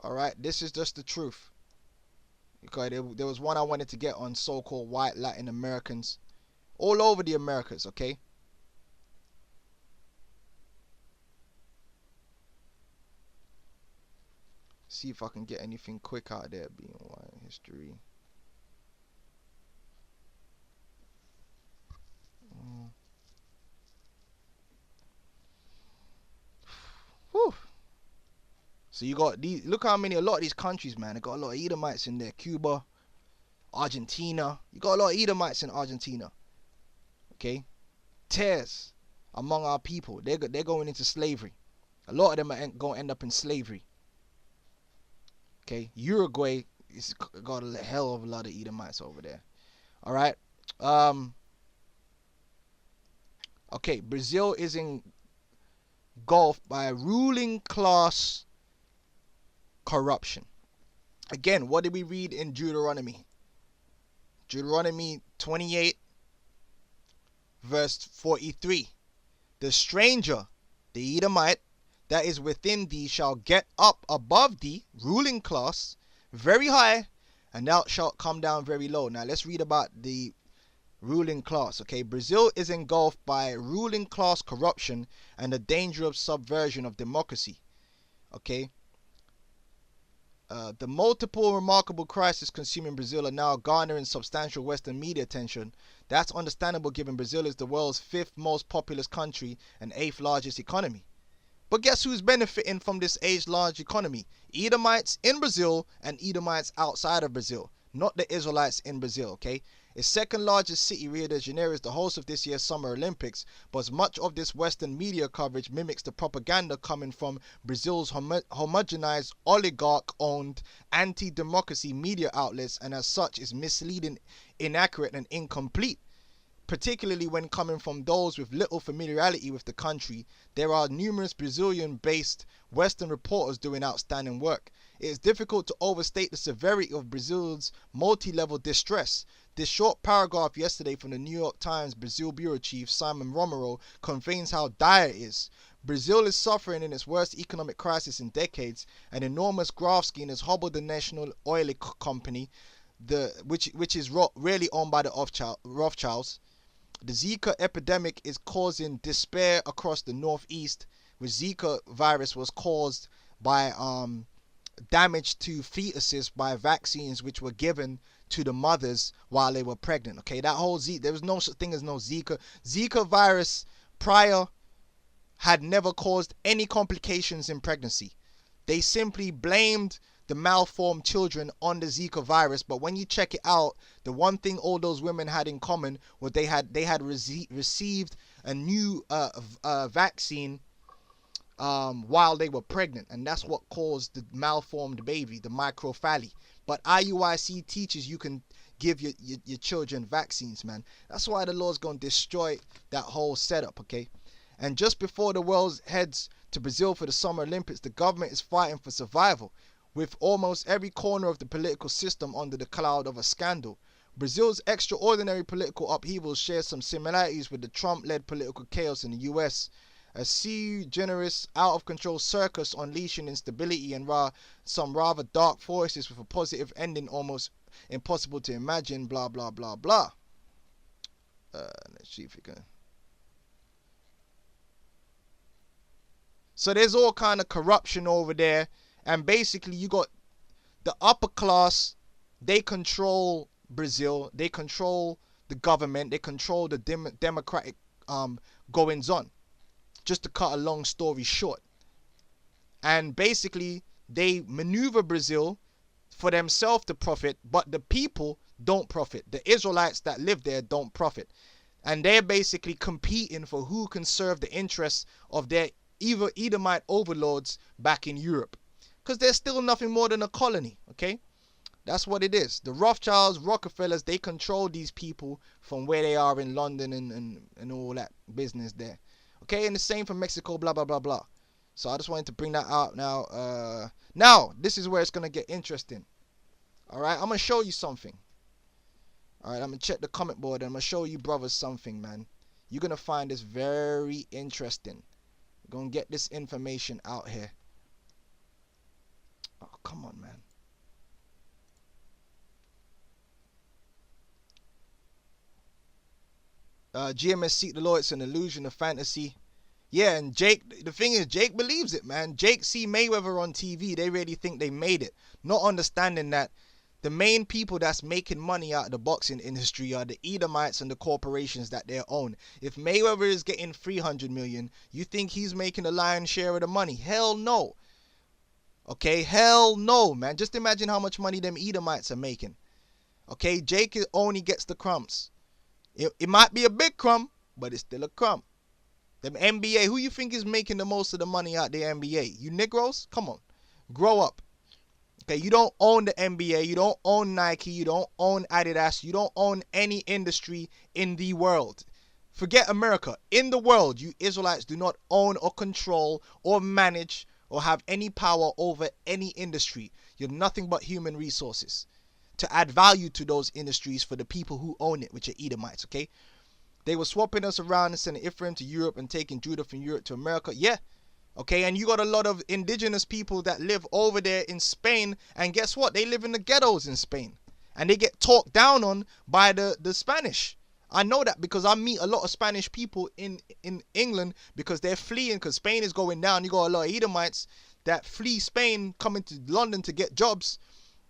Alright, this is just the truth. Okay, there was one I wanted to get on so-called white Latin Americans all over the Americas, okay? See if I can get anything quick out there. Being white history. Whew. So you got these, look how many, a lot of these countries, man, they got a lot of Edomites in there. Cuba, Argentina. You got a lot of Edomites in Argentina. Okay? Tares among our people. They're going into slavery. A lot of them are going to end up in slavery. Okay? Uruguay is got a hell of a lot of Edomites over there. Alright? Okay, Brazil is engulfed by a ruling class corruption. Again, what did we read in Deuteronomy? Deuteronomy 28 verse 43. The stranger, the Edomite, that is within thee shall get up above thee, ruling class, very high, and thou shalt come down very low. Now let's read about the ruling class. Okay, Brazil is engulfed by ruling class corruption and the danger of subversion of democracy. Okay, the multiple remarkable crises consuming Brazil are now garnering substantial Western media attention. That's understandable given Brazil is the world's 5th most populous country and 8th largest economy. But guess who's benefiting from this age-large economy? Edomites in Brazil and Edomites outside of Brazil, not the Israelites in Brazil, okay? Its second largest city, Rio de Janeiro, is the host of this year's Summer Olympics, but much of this Western media coverage mimics the propaganda coming from Brazil's homogenized, oligarch-owned, anti-democracy media outlets, and as such is misleading, inaccurate, and incomplete. Particularly when coming from those with little familiarity with the country. There are numerous Brazilian-based Western reporters doing outstanding work. It is difficult to overstate the severity of Brazil's multi-level distress. This short paragraph yesterday from the New York Times Brazil bureau chief Simon Romero conveys how dire it is. Brazil is suffering in its worst economic crisis in decades. An enormous graft scheme has hobbled the national oil company, which is really owned by the Rothschilds. The Zika epidemic is causing despair across the Northeast, which Zika virus was caused by damage to fetuses by vaccines which were given to the mothers while they were pregnant. Okay, that whole there was no such thing as no Zika. Zika virus prior had never caused any complications in pregnancy. They simply blamed the malformed children on the Zika virus, but when you check it out, the one thing all those women had in common was they had received a new vaccine while they were pregnant, and that's what caused the malformed baby, the microphally. But IUIC teaches you can give your children vaccines, man. That's why the Lord's going to destroy that whole setup, okay? And just before the world heads to Brazil for the Summer Olympics, the government is fighting for survival, with almost every corner of the political system under the cloud of a scandal. Brazil's extraordinary political upheavals share some similarities with the Trump-led political chaos in the US. A sui generis, out-of-control circus unleashing instability and some rather dark forces with a positive ending almost impossible to imagine, blah, blah, blah, blah. Let's see if we can... So there's all kind of corruption over there. And basically you got the upper class, they control Brazil. They control the government. They control the democratic goings on. Just to cut a long story short. And basically, they maneuver Brazil for themselves to profit, but the people don't profit. The Israelites that live there don't profit. And they're basically competing for who can serve the interests of their Edomite overlords back in Europe. Because they're still nothing more than a colony, okay? That's what it is. The Rothschilds, Rockefellers, they control these people from where they are in London and all that business there. Okay, and the same for Mexico, blah, blah, blah, blah. So I just wanted to bring that out now. Now, this is where it's going to get interesting. All right, I'm going to show you something. All right, I'm going to check the comment board and I'm going to show you brothers something, man. You're going to find this very interesting. We're going to get this information out here. Oh, come on, man. GMS Seek the Lord, it's an illusion, a fantasy. Yeah, and Jake, the thing is, Jake believes it, man. Jake see Mayweather on TV. They really think they made it. Not understanding that the main people that's making money out of the boxing industry are the Edomites and the corporations that they own. If Mayweather is getting 300 million, you think he's making the lion's share of the money? Hell no. Okay, hell no, man. Just imagine how much money them Edomites are making. Okay, Jake only gets the crumbs. It might be a big crumb, but it's still a crumb. Them NBA, who you think is making the most of the money out the NBA? You Negroes? Come on. Grow up. Okay, you don't own the NBA. You don't own Nike. You don't own Adidas. You don't own any industry in the world. Forget America. In the world, you Israelites do not own or control or manage or have any power over any industry. You're nothing but human resources to add value to those industries for the people who own it, which are Edomites, okay? They were swapping us around and sending Ephraim to Europe and taking Judah from Europe to America. Yeah, okay, and you got a lot of indigenous people that live over there in Spain, and guess what? They live in the ghettos in Spain, and they get talked down on by the Spanish. I know that because I meet a lot of Spanish people in England because they're fleeing because Spain is going down. You got a lot of Edomites that flee Spain, coming to London to get jobs.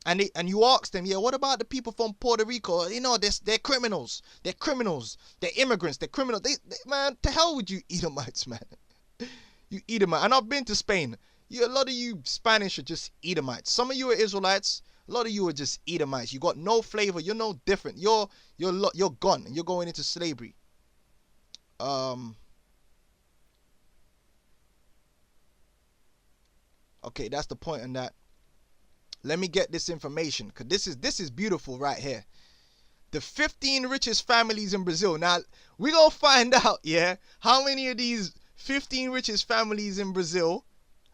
And you ask them, yeah, what about the people from Puerto Rico? You know, they're criminals. They're criminals. They're immigrants. They're criminals. Man, to hell with you Edomites, man. You Edomite. And I've been to Spain. A lot of you Spanish are just Edomites. Some of you are Israelites. A lot of you are just Edomites. You got no flavor. You're no different. You're gone. You're going into slavery. Okay, that's the point on that. Let me get this information, because this is beautiful right here. The 15 richest families in Brazil. Now, we're going to find out, yeah, how many of these 15 richest families in Brazil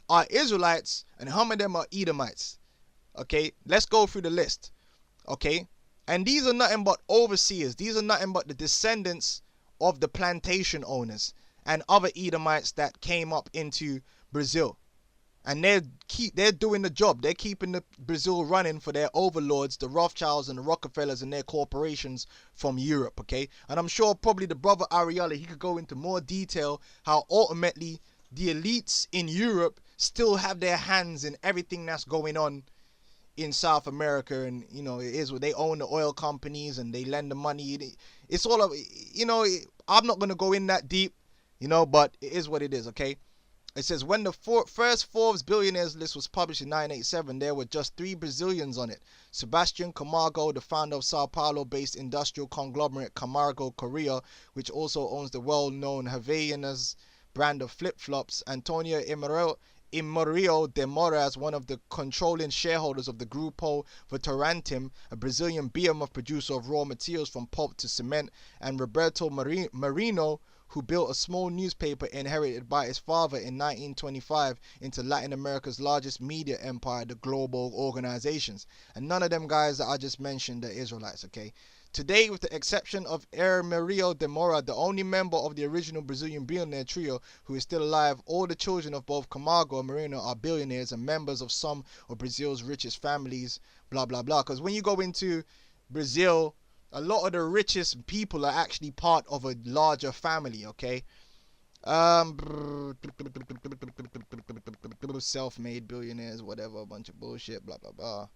are Israelites and how many of them are Edomites. Okay, let's go through the list. Okay, and these are nothing but overseers. These are nothing but the descendants of the plantation owners and other Edomites that came up into Brazil. And they're doing the job. They're keeping the Brazil running for their overlords, the Rothschilds and the Rockefellers and their corporations from Europe, okay? And I'm sure probably the brother Ariella, he could go into more detail how ultimately the elites in Europe still have their hands in everything that's going on in South America. And, you know, it is what they own the oil companies and they lend the money. It's all of, you know, I'm not going to go in that deep, you know, but it is what it is, okay? It says, when the first Forbes billionaires list was published in 1987, there were just 3 Brazilians on it. Sebastian Camargo, the founder of Sao Paulo-based industrial conglomerate Camargo Correa, which also owns the well-known Havaianas brand of flip-flops. Antonio Imorio de Moraes, one of the controlling shareholders of the Grupo Votorantim, a Brazilian behemoth producer of raw materials from pulp to cement. And Roberto Marino, who built a small newspaper inherited by his father in 1925 into Latin America's largest media empire, the Global Organizations. And none of them guys that I just mentioned are Israelites, okay? Today, with the exception of Mario de Moura, the only member of the original Brazilian billionaire trio who is still alive, all the children of both Camargo and Marino are billionaires and members of some of Brazil's richest families, blah, blah, blah. Because when you go into Brazil, a lot of the richest people are actually part of a larger family, okay? Self-made billionaires, whatever, a bunch of bullshit, blah, blah, blah.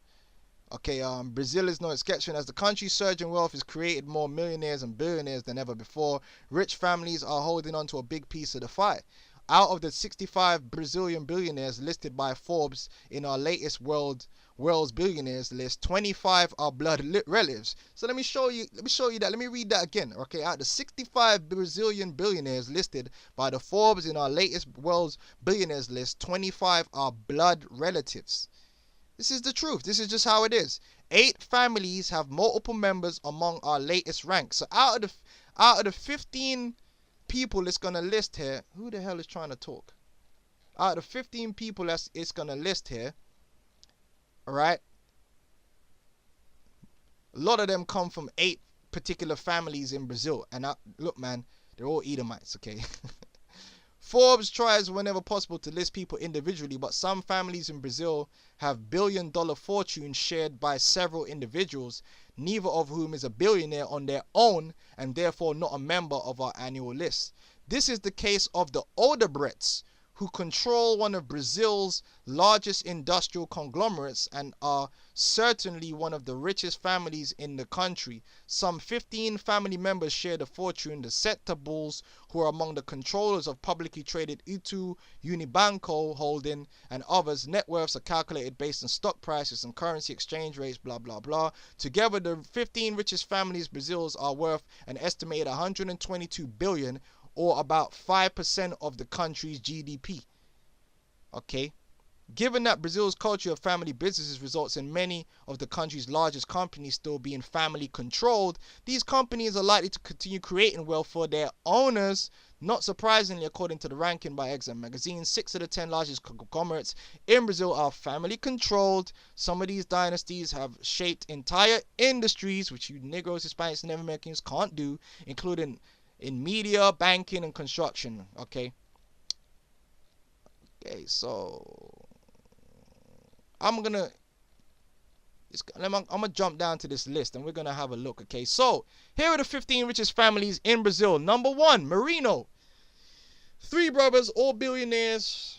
Okay, Brazil is no exception, as the country's surge in wealth has created more millionaires and billionaires than ever before. Rich families are holding on to a big piece of the pie. Out of the 65 Brazilian billionaires listed by Forbes in our latest world's billionaires list, 25 are blood relatives. So let me show you that. Let me read that again. Okay, out of the 65 Brazilian billionaires listed by the Forbes in our latest world's billionaires list, 25 are blood relatives. This is the truth. This is just how it is. 8 families have multiple members among our latest ranks. So out of the 15 people it's gonna list here, who the hell is trying to talk? Out of 15 people it's gonna list here, all right, a lot of them come from 8 particular families in Brazil. And look, man, they're all Edomites, okay? Forbes tries whenever possible to list people individually, but some families in Brazil have billion-dollar fortunes shared by several individuals, neither of whom is a billionaire on their own and therefore not a member of our annual list. This is the case of the Odebrechts, who control one of Brazil's largest industrial conglomerates and are certainly one of the richest families in the country. Some 15 family members share the fortune. The Setabulls, who are among the controllers of publicly traded Itaú Unibanco Holding and others, net worths are calculated based on stock prices and currency exchange rates, blah, blah, blah. Together, the 15 richest families Brazil's are worth an estimated 122 billion, or about 5% of the country's GDP. Okay. Given that Brazil's culture of family businesses results in many of the country's largest companies still being family controlled, these companies are likely to continue creating wealth for their owners. Not surprisingly, according to the ranking by Exam magazine, 6 of the 10 largest conglomerates in Brazil are family controlled. Some of these dynasties have shaped entire industries, which you Negroes, Hispanics, and Native Americans can't do, including in media, banking, and construction. Okay, so I'm gonna jump down to this list and we're gonna have a look. Okay, so here are the 15 richest families in Brazil. Number 1, Marino. 3 brothers, all billionaires.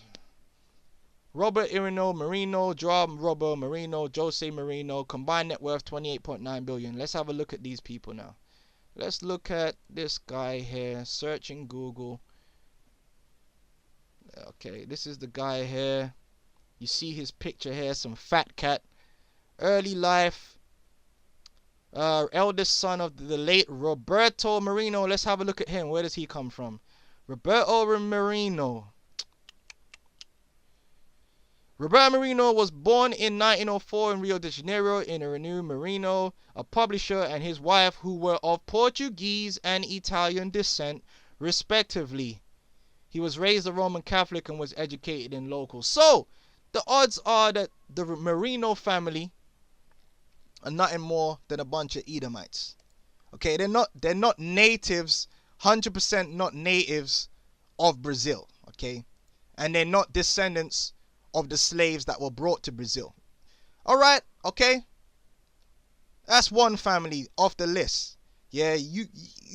Robert Irino Marino, João Robert Marino, Jose Marino, combined net worth 28.9 billion. Let's have a look at these people now. Let's look at this guy here. Search in Google. Okay, this is the guy here. You see his picture here, some fat cat. Early life. Eldest son of the late Roberto Marino. Let's have a look at him. Where does he come from? Roberto Marino. Roberto Marino was born in 1904 in Rio de Janeiro in Irino Marino, a publisher, and his wife, who were of Portuguese and Italian descent, respectively. He was raised a Roman Catholic and was educated in local. So, the odds are that the Marino family are nothing more than a bunch of Edomites. Okay, they're not natives, 100% not natives of Brazil. Okay, and they're not descendants of the slaves that were brought to Brazil. All right, okay, that's one family off the list. Yeah, you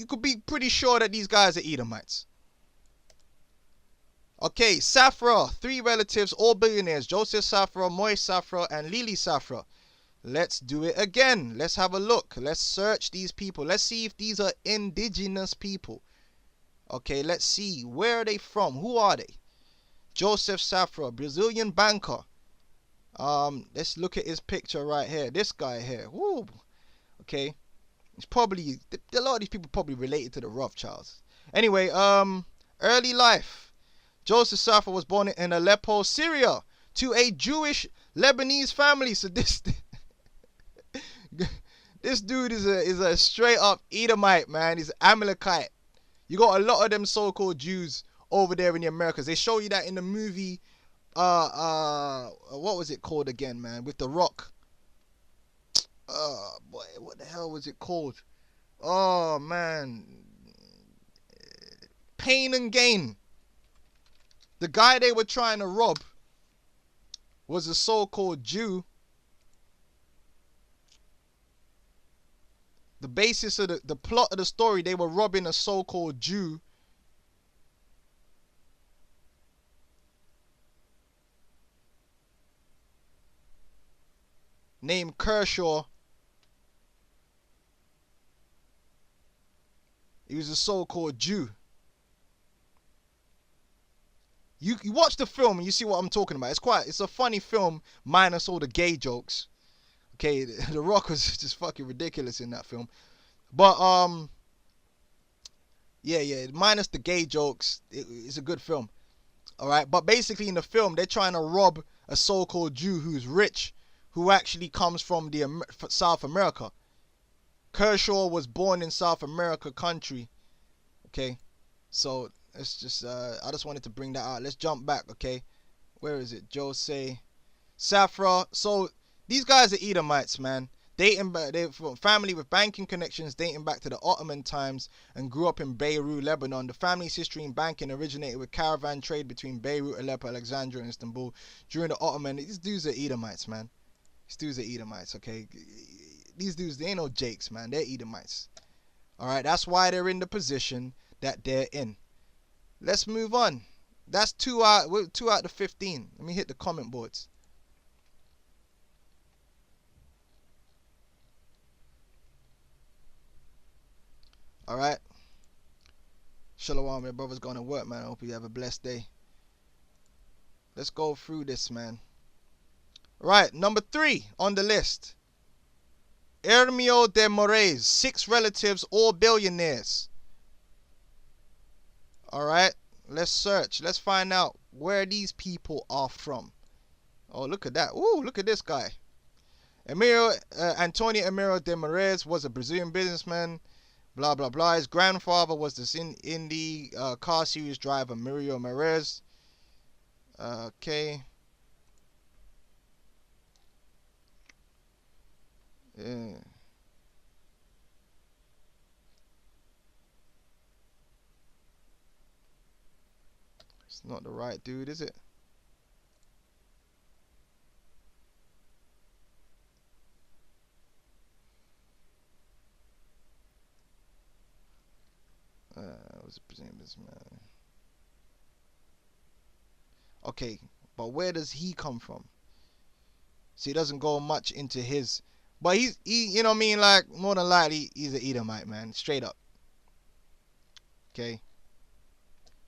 could be pretty sure that these guys are Edomites. Okay, Safra, 3 relatives, all billionaires: Joseph Safra, Moise Safra, and Lili Safra. Let's do it again. Let's have a look. Let's search these people. Let's see if these are indigenous people. Okay, let's see. Where are they from? Who are they? Joseph Safra, Brazilian banker. Let's look at his picture right here. This guy here. Woo. Okay. It's probably, a lot of these people probably related to the Rothschilds. Anyway, early life. Joseph Safra was born in Aleppo, Syria, to a Jewish Lebanese family. So this dude is a straight up Edomite, man. He's Amalekite. You got a lot of them so-called Jews over there in the Americas. They show you that in the movie, what was it called again, man? With The Rock. Boy, what the hell was it called? Oh, man. Pain and Gain. The guy they were trying to rob was a so-called Jew. The basis of the plot of the story, they were robbing a so-called Jew. named Kershaw. He was a so-called Jew. You watch the film and you see what I'm talking about. It's a funny film minus all the gay jokes. Okay, The Rock was just fucking ridiculous in that film. But yeah, minus the gay jokes, it's a good film. All right, but basically in the film they're trying to rob a so-called Jew who's rich, who actually comes from the South America. Kershaw was born in South America country. Okay, so let's just I just wanted to bring that out. Let's jump back. Okay, where is it? Jose Safra. So these guys are Edomites, man. They're from family with banking connections dating back to the Ottoman times and grew up in Beirut, Lebanon. The family's history in banking originated with caravan trade between Beirut, Aleppo, Alexandria, and Istanbul during the Ottoman. These dudes are Edomites, man. These dudes are Edomites, okay? These dudes, they ain't no Jakes, man. They're Edomites. All right, that's why they're in the position that they're in. Let's move on. That's 2 out of 15. Let me hit the comment boards. All right. Shalom, my brother's going to work, man. I hope you have a blessed day. Let's go through this, man. Right, number 3 on the list. Hermio de Moraes, 6 relatives, all billionaires. All right, let's search. Let's find out where these people are from. Oh, look at that. Ooh, look at this guy. Antonio Hermio de Moraes was a Brazilian businessman. Blah, blah, blah. His grandfather was the indie car series driver, Mario Moraes. Okay. Yeah. It's not the right dude, is it? Was a Brazilian businessman. Okay, but where does he come from? See, he doesn't go much into his, but he you know what I mean, like more than likely he's an Edomite, man, straight up. Okay,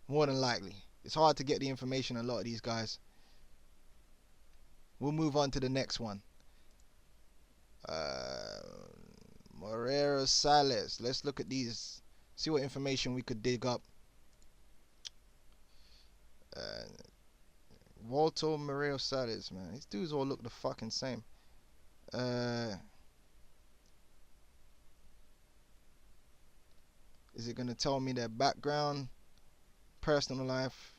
more than likely. It's hard to get the information on a lot of these guys. We'll move on to the next one. Moreira Sales. Let's look at these. See what information we could dig up. Walter Moreira Sales, man. These dudes all look the fucking same. Is it gonna tell me their background, personal life?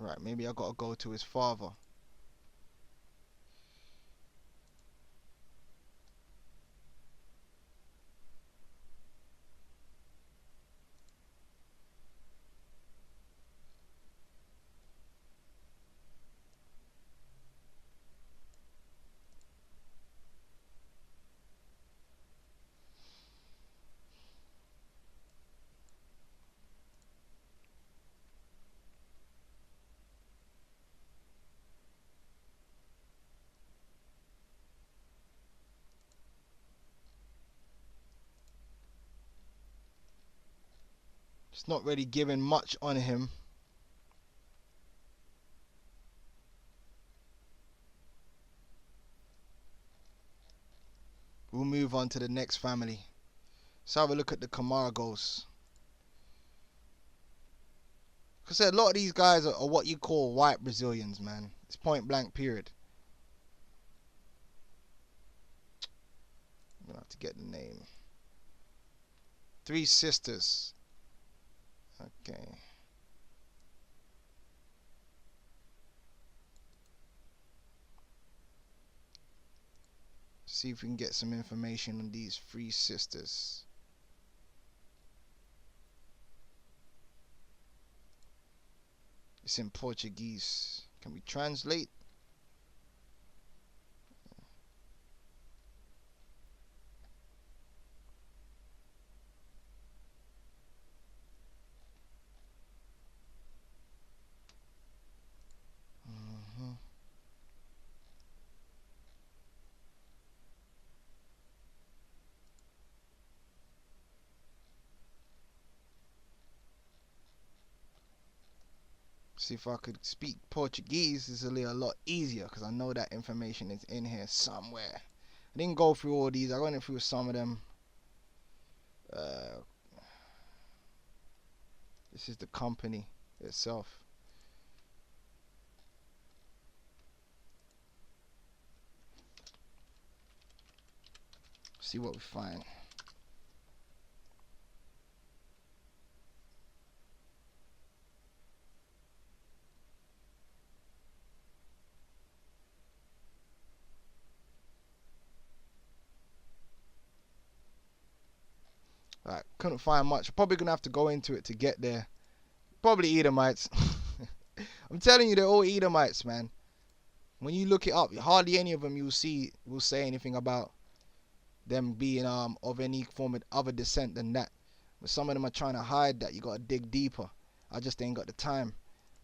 Right, maybe I gotta go to his father. It's not really giving much on him. We'll move on to the next family. Let's have a look at the Camargos. Like I said, a lot of these guys are what you call white Brazilians, man. It's point blank period. I'm gonna have to get the name. 3 sisters. Okay. See if we can get some information on these 3 sisters. It's in Portuguese. Can we translate? See if I could speak Portuguese. It's a lot easier because I know that information is in here somewhere. I didn't go through all these. I went through some of them. This is the company itself. See what we find. Alright, couldn't find much. Probably gonna have to go into it to get there. Probably Edomites. I'm telling you, they're all Edomites, man. When you look it up, hardly any of them you'll see will say anything about them being of any form of other descent than that. But some of them are trying to hide that. You gotta dig deeper. I just ain't got the time.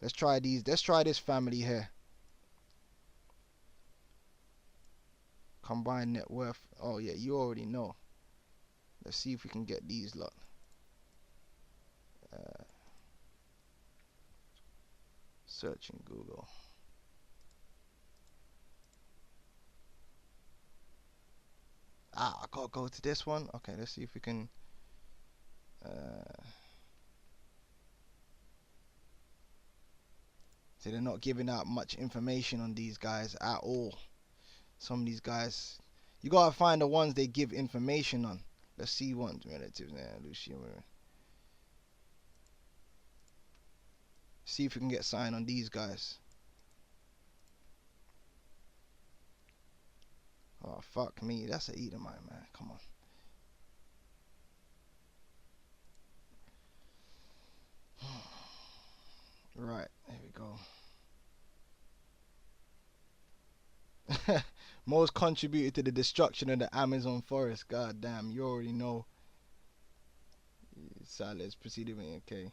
Let's try these. Let's try this family here. Combined net worth. Oh yeah, you already know. Let's see if we can get these lot. Search in Google. I gotta go to this one. Okay, let's see if we can. See, they're not giving out much information on these guys at all. Some of these guys, you gotta find the ones they give information on. Let's see ones relatives now. See if we can get signed on these guys. Oh fuck me, that's an Edomite, man. Come on. Right, there we go. Most contributed to the destruction of the Amazon forest. God damn, you already know. Silence proceeded with okay.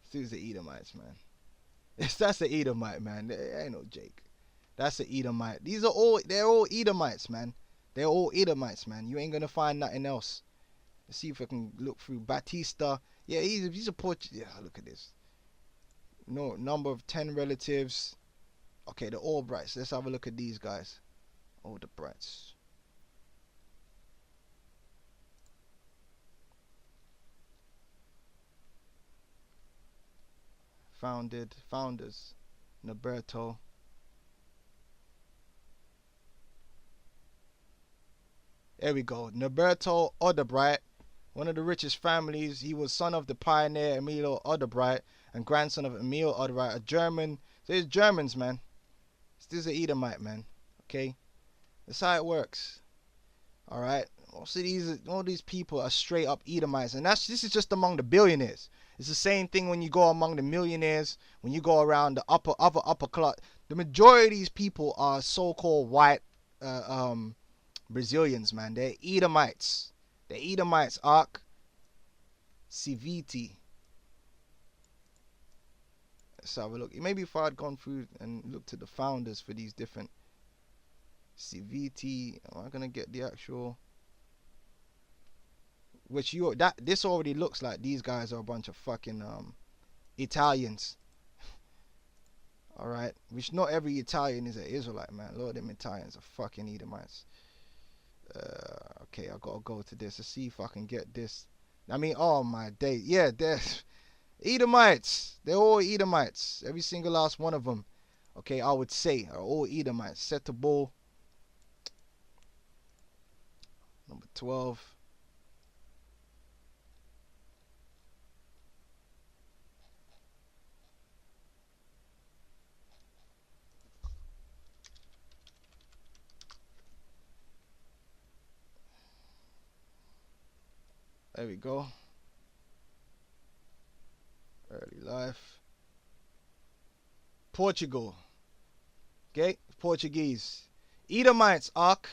Still the Edomites, man. That's the Edomite, man. There ain't no Jake. That's the Edomite. They're all Edomites, man. They're all Edomites, man. You ain't gonna find nothing else. Let's see if I can look through Batista. Yeah, he's a Portuguese. Yeah, look at this. No number of 10 relatives. Okay, the Albrights. Let's have a look at these guys. Oh, the Brights. Founders, Noberto. There we go. Noberto Oderbright, one of the richest families. He was son of the pioneer Emilio Oderbright and grandson of Emil Oderbright, a German. So it's Germans, man. This is an Edomite, man. Okay, that's how it works. All right. All these people are straight up Edomites, and this is just among the billionaires. It's the same thing when you go among the millionaires, when you go around the upper class. The majority of these people are so-called white Brazilians, man. They're Edomites. They're Edomites. Ark Civiti. Let's have a look. Maybe if I'd gone through and looked at the founders for these different Civiti, am I gonna get the actual? Which this already looks like these guys are a bunch of fucking Italians. All right, which not every Italian is an Israelite, man. A lot of them Italians are fucking Edomites. Okay, I gotta go to this to see if I can get this. I mean, oh my day, yeah, they're Edomites. They're all Edomites. Every single last one of them. Okay, I would say are all Edomites. Set the bull. Number 12. There we go. F. Portugal. Okay, Portuguese. Edomites, Ark.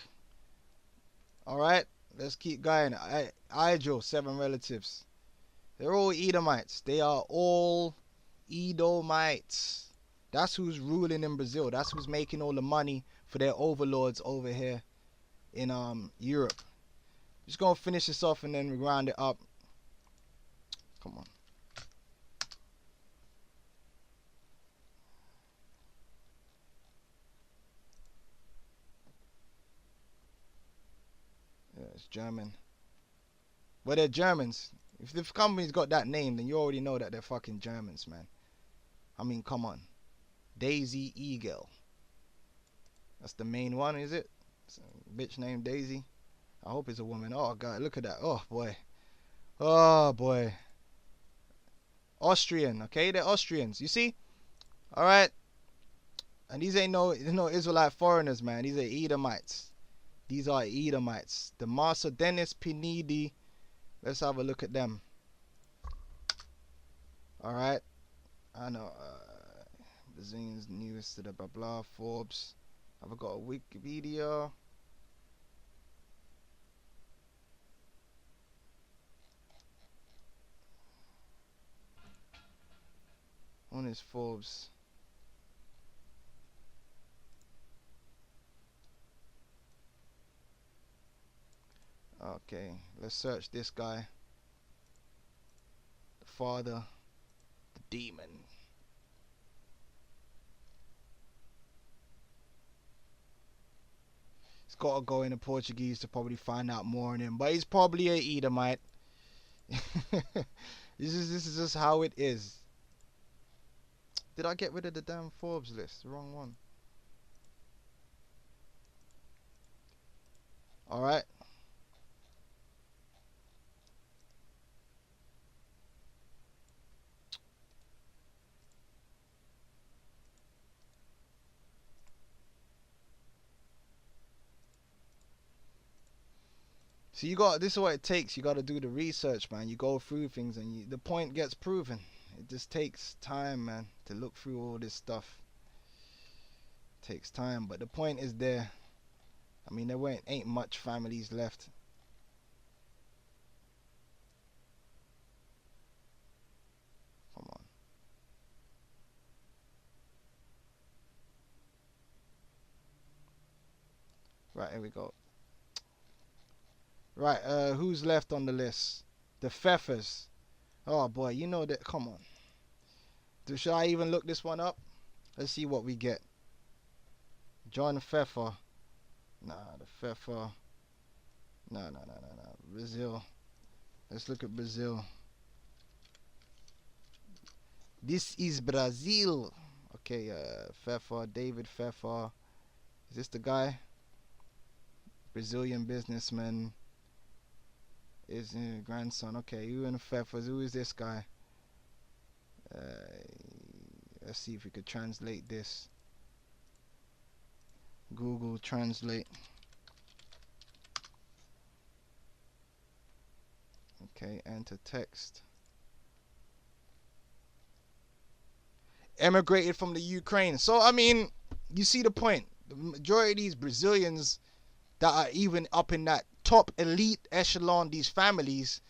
Alright, let's keep going. Ijo, 7 relatives. They're all Edomites. They are all Edomites. That's who's ruling in Brazil. That's who's making all the money for their overlords over here in Europe. Just gonna finish this off and then we round it up. Come on. Yeah, it's German. Well, they're Germans. If the company's got that name, then you already know that they're fucking Germans, man. I mean, come on. Daisy Eagle. That's the main one, is it? It's a bitch named Daisy. I hope it's a woman. Oh, God, look at that. Oh, boy. Oh, boy. Austrian, okay? They're Austrians. You see? All right. And these ain't no Israelite foreigners, man. These are Edomites. These are Edomites. The Master Dennis Pinidi. Let's have a look at them. All right. I know. Brazilians newest to the blah blah. Forbes. Have I got a Wikipedia? One is Forbes. Okay, let's search this guy. The father, the demon. He's got to go into Portuguese to probably find out more on him, but he's probably a Edomite. This is just how it is. Did I get rid of the damn Forbes list? The wrong one. All right. So you got, this is what it takes. You got to do the research, man. You go through things and the point gets proven. It just takes time, man, to look through all this stuff. It takes time, but the point is there. I mean, there ain't much families left. Come on. Right, here we go. Right, who's left on the list? The Pfeffers. Oh boy, you know that. Come on. Should I even look this one up? Let's see what we get. John Pfeffer. Nah, the Pfeffer. No. Brazil. Let's look at Brazil. This is Brazil. Okay, Pfeffer, David Pfeffer. Is this the guy? Brazilian businessman. Is grandson. Okay, you and Pfeffers. Who is this guy? Let's see if we could translate this. Google Translate. Okay, enter text. Emigrated from the Ukraine. So I mean, you see the point. The majority of these Brazilians that are even up in that top elite echelon, these families,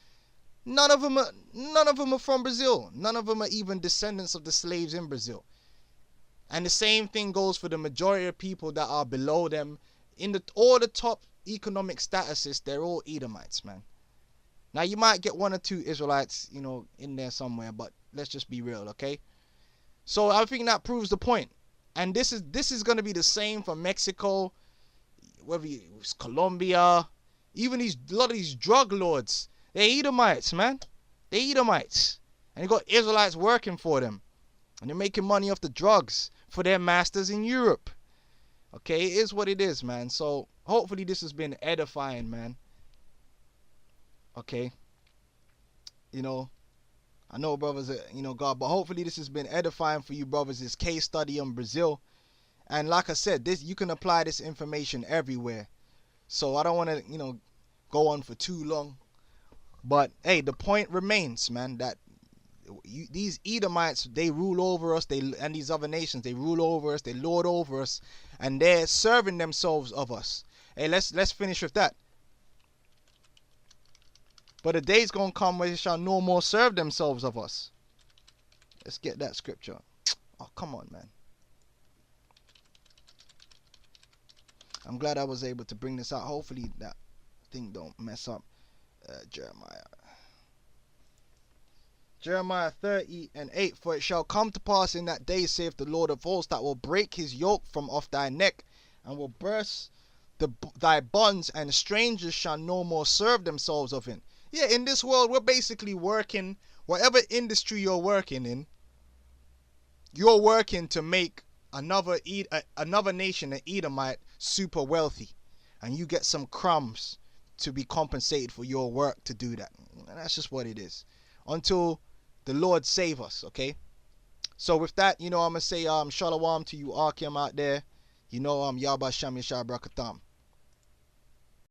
none of them are from Brazil. None of them are even descendants of the slaves in Brazil. And the same thing goes for the majority of people that are below them in all the top economic statuses. They're all Edomites, man. Now you might get one or two Israelites, you know, in there somewhere, but let's just be real, okay? So I think that proves the point. And this is going to be the same for Mexico, whether it's Colombia, even a lot of these drug lords. They're Edomites, man. They're Edomites. And you got Israelites working for them. And they're making money off the drugs for their masters in Europe. Okay, it is what it is, man. So hopefully this has been edifying, man. Okay. You know, I know brothers, God, but hopefully this has been edifying for you brothers. This case study on Brazil. And like I said, you can apply this information everywhere. So I don't want to, go on for too long. But hey, the point remains, man, that these Edomites, they rule over us. And these other nations, they rule over us. They lord over us, and they're serving themselves of us. Hey, let's finish with that. But a day's gonna come where they shall no more serve themselves of us. Let's get that scripture. Oh, come on, man. I'm glad I was able to bring this out. Hopefully that thing don't mess up. Jeremiah 30:8. For it shall come to pass in that day, saith the Lord of hosts, that will break his yoke from off thy neck, and will burst thy bonds, and strangers shall no more serve themselves of it. Yeah, in this world, we're basically working, whatever industry you're working in, you're working to make another nation, an Edomite, super wealthy, and you get some crumbs to be compensated for your work to do that. And that's just what it is, until the Lord save us. Okay, so with that, I'm gonna say shalom to you Akim out there. Yabba Shem Yashar Brakatam.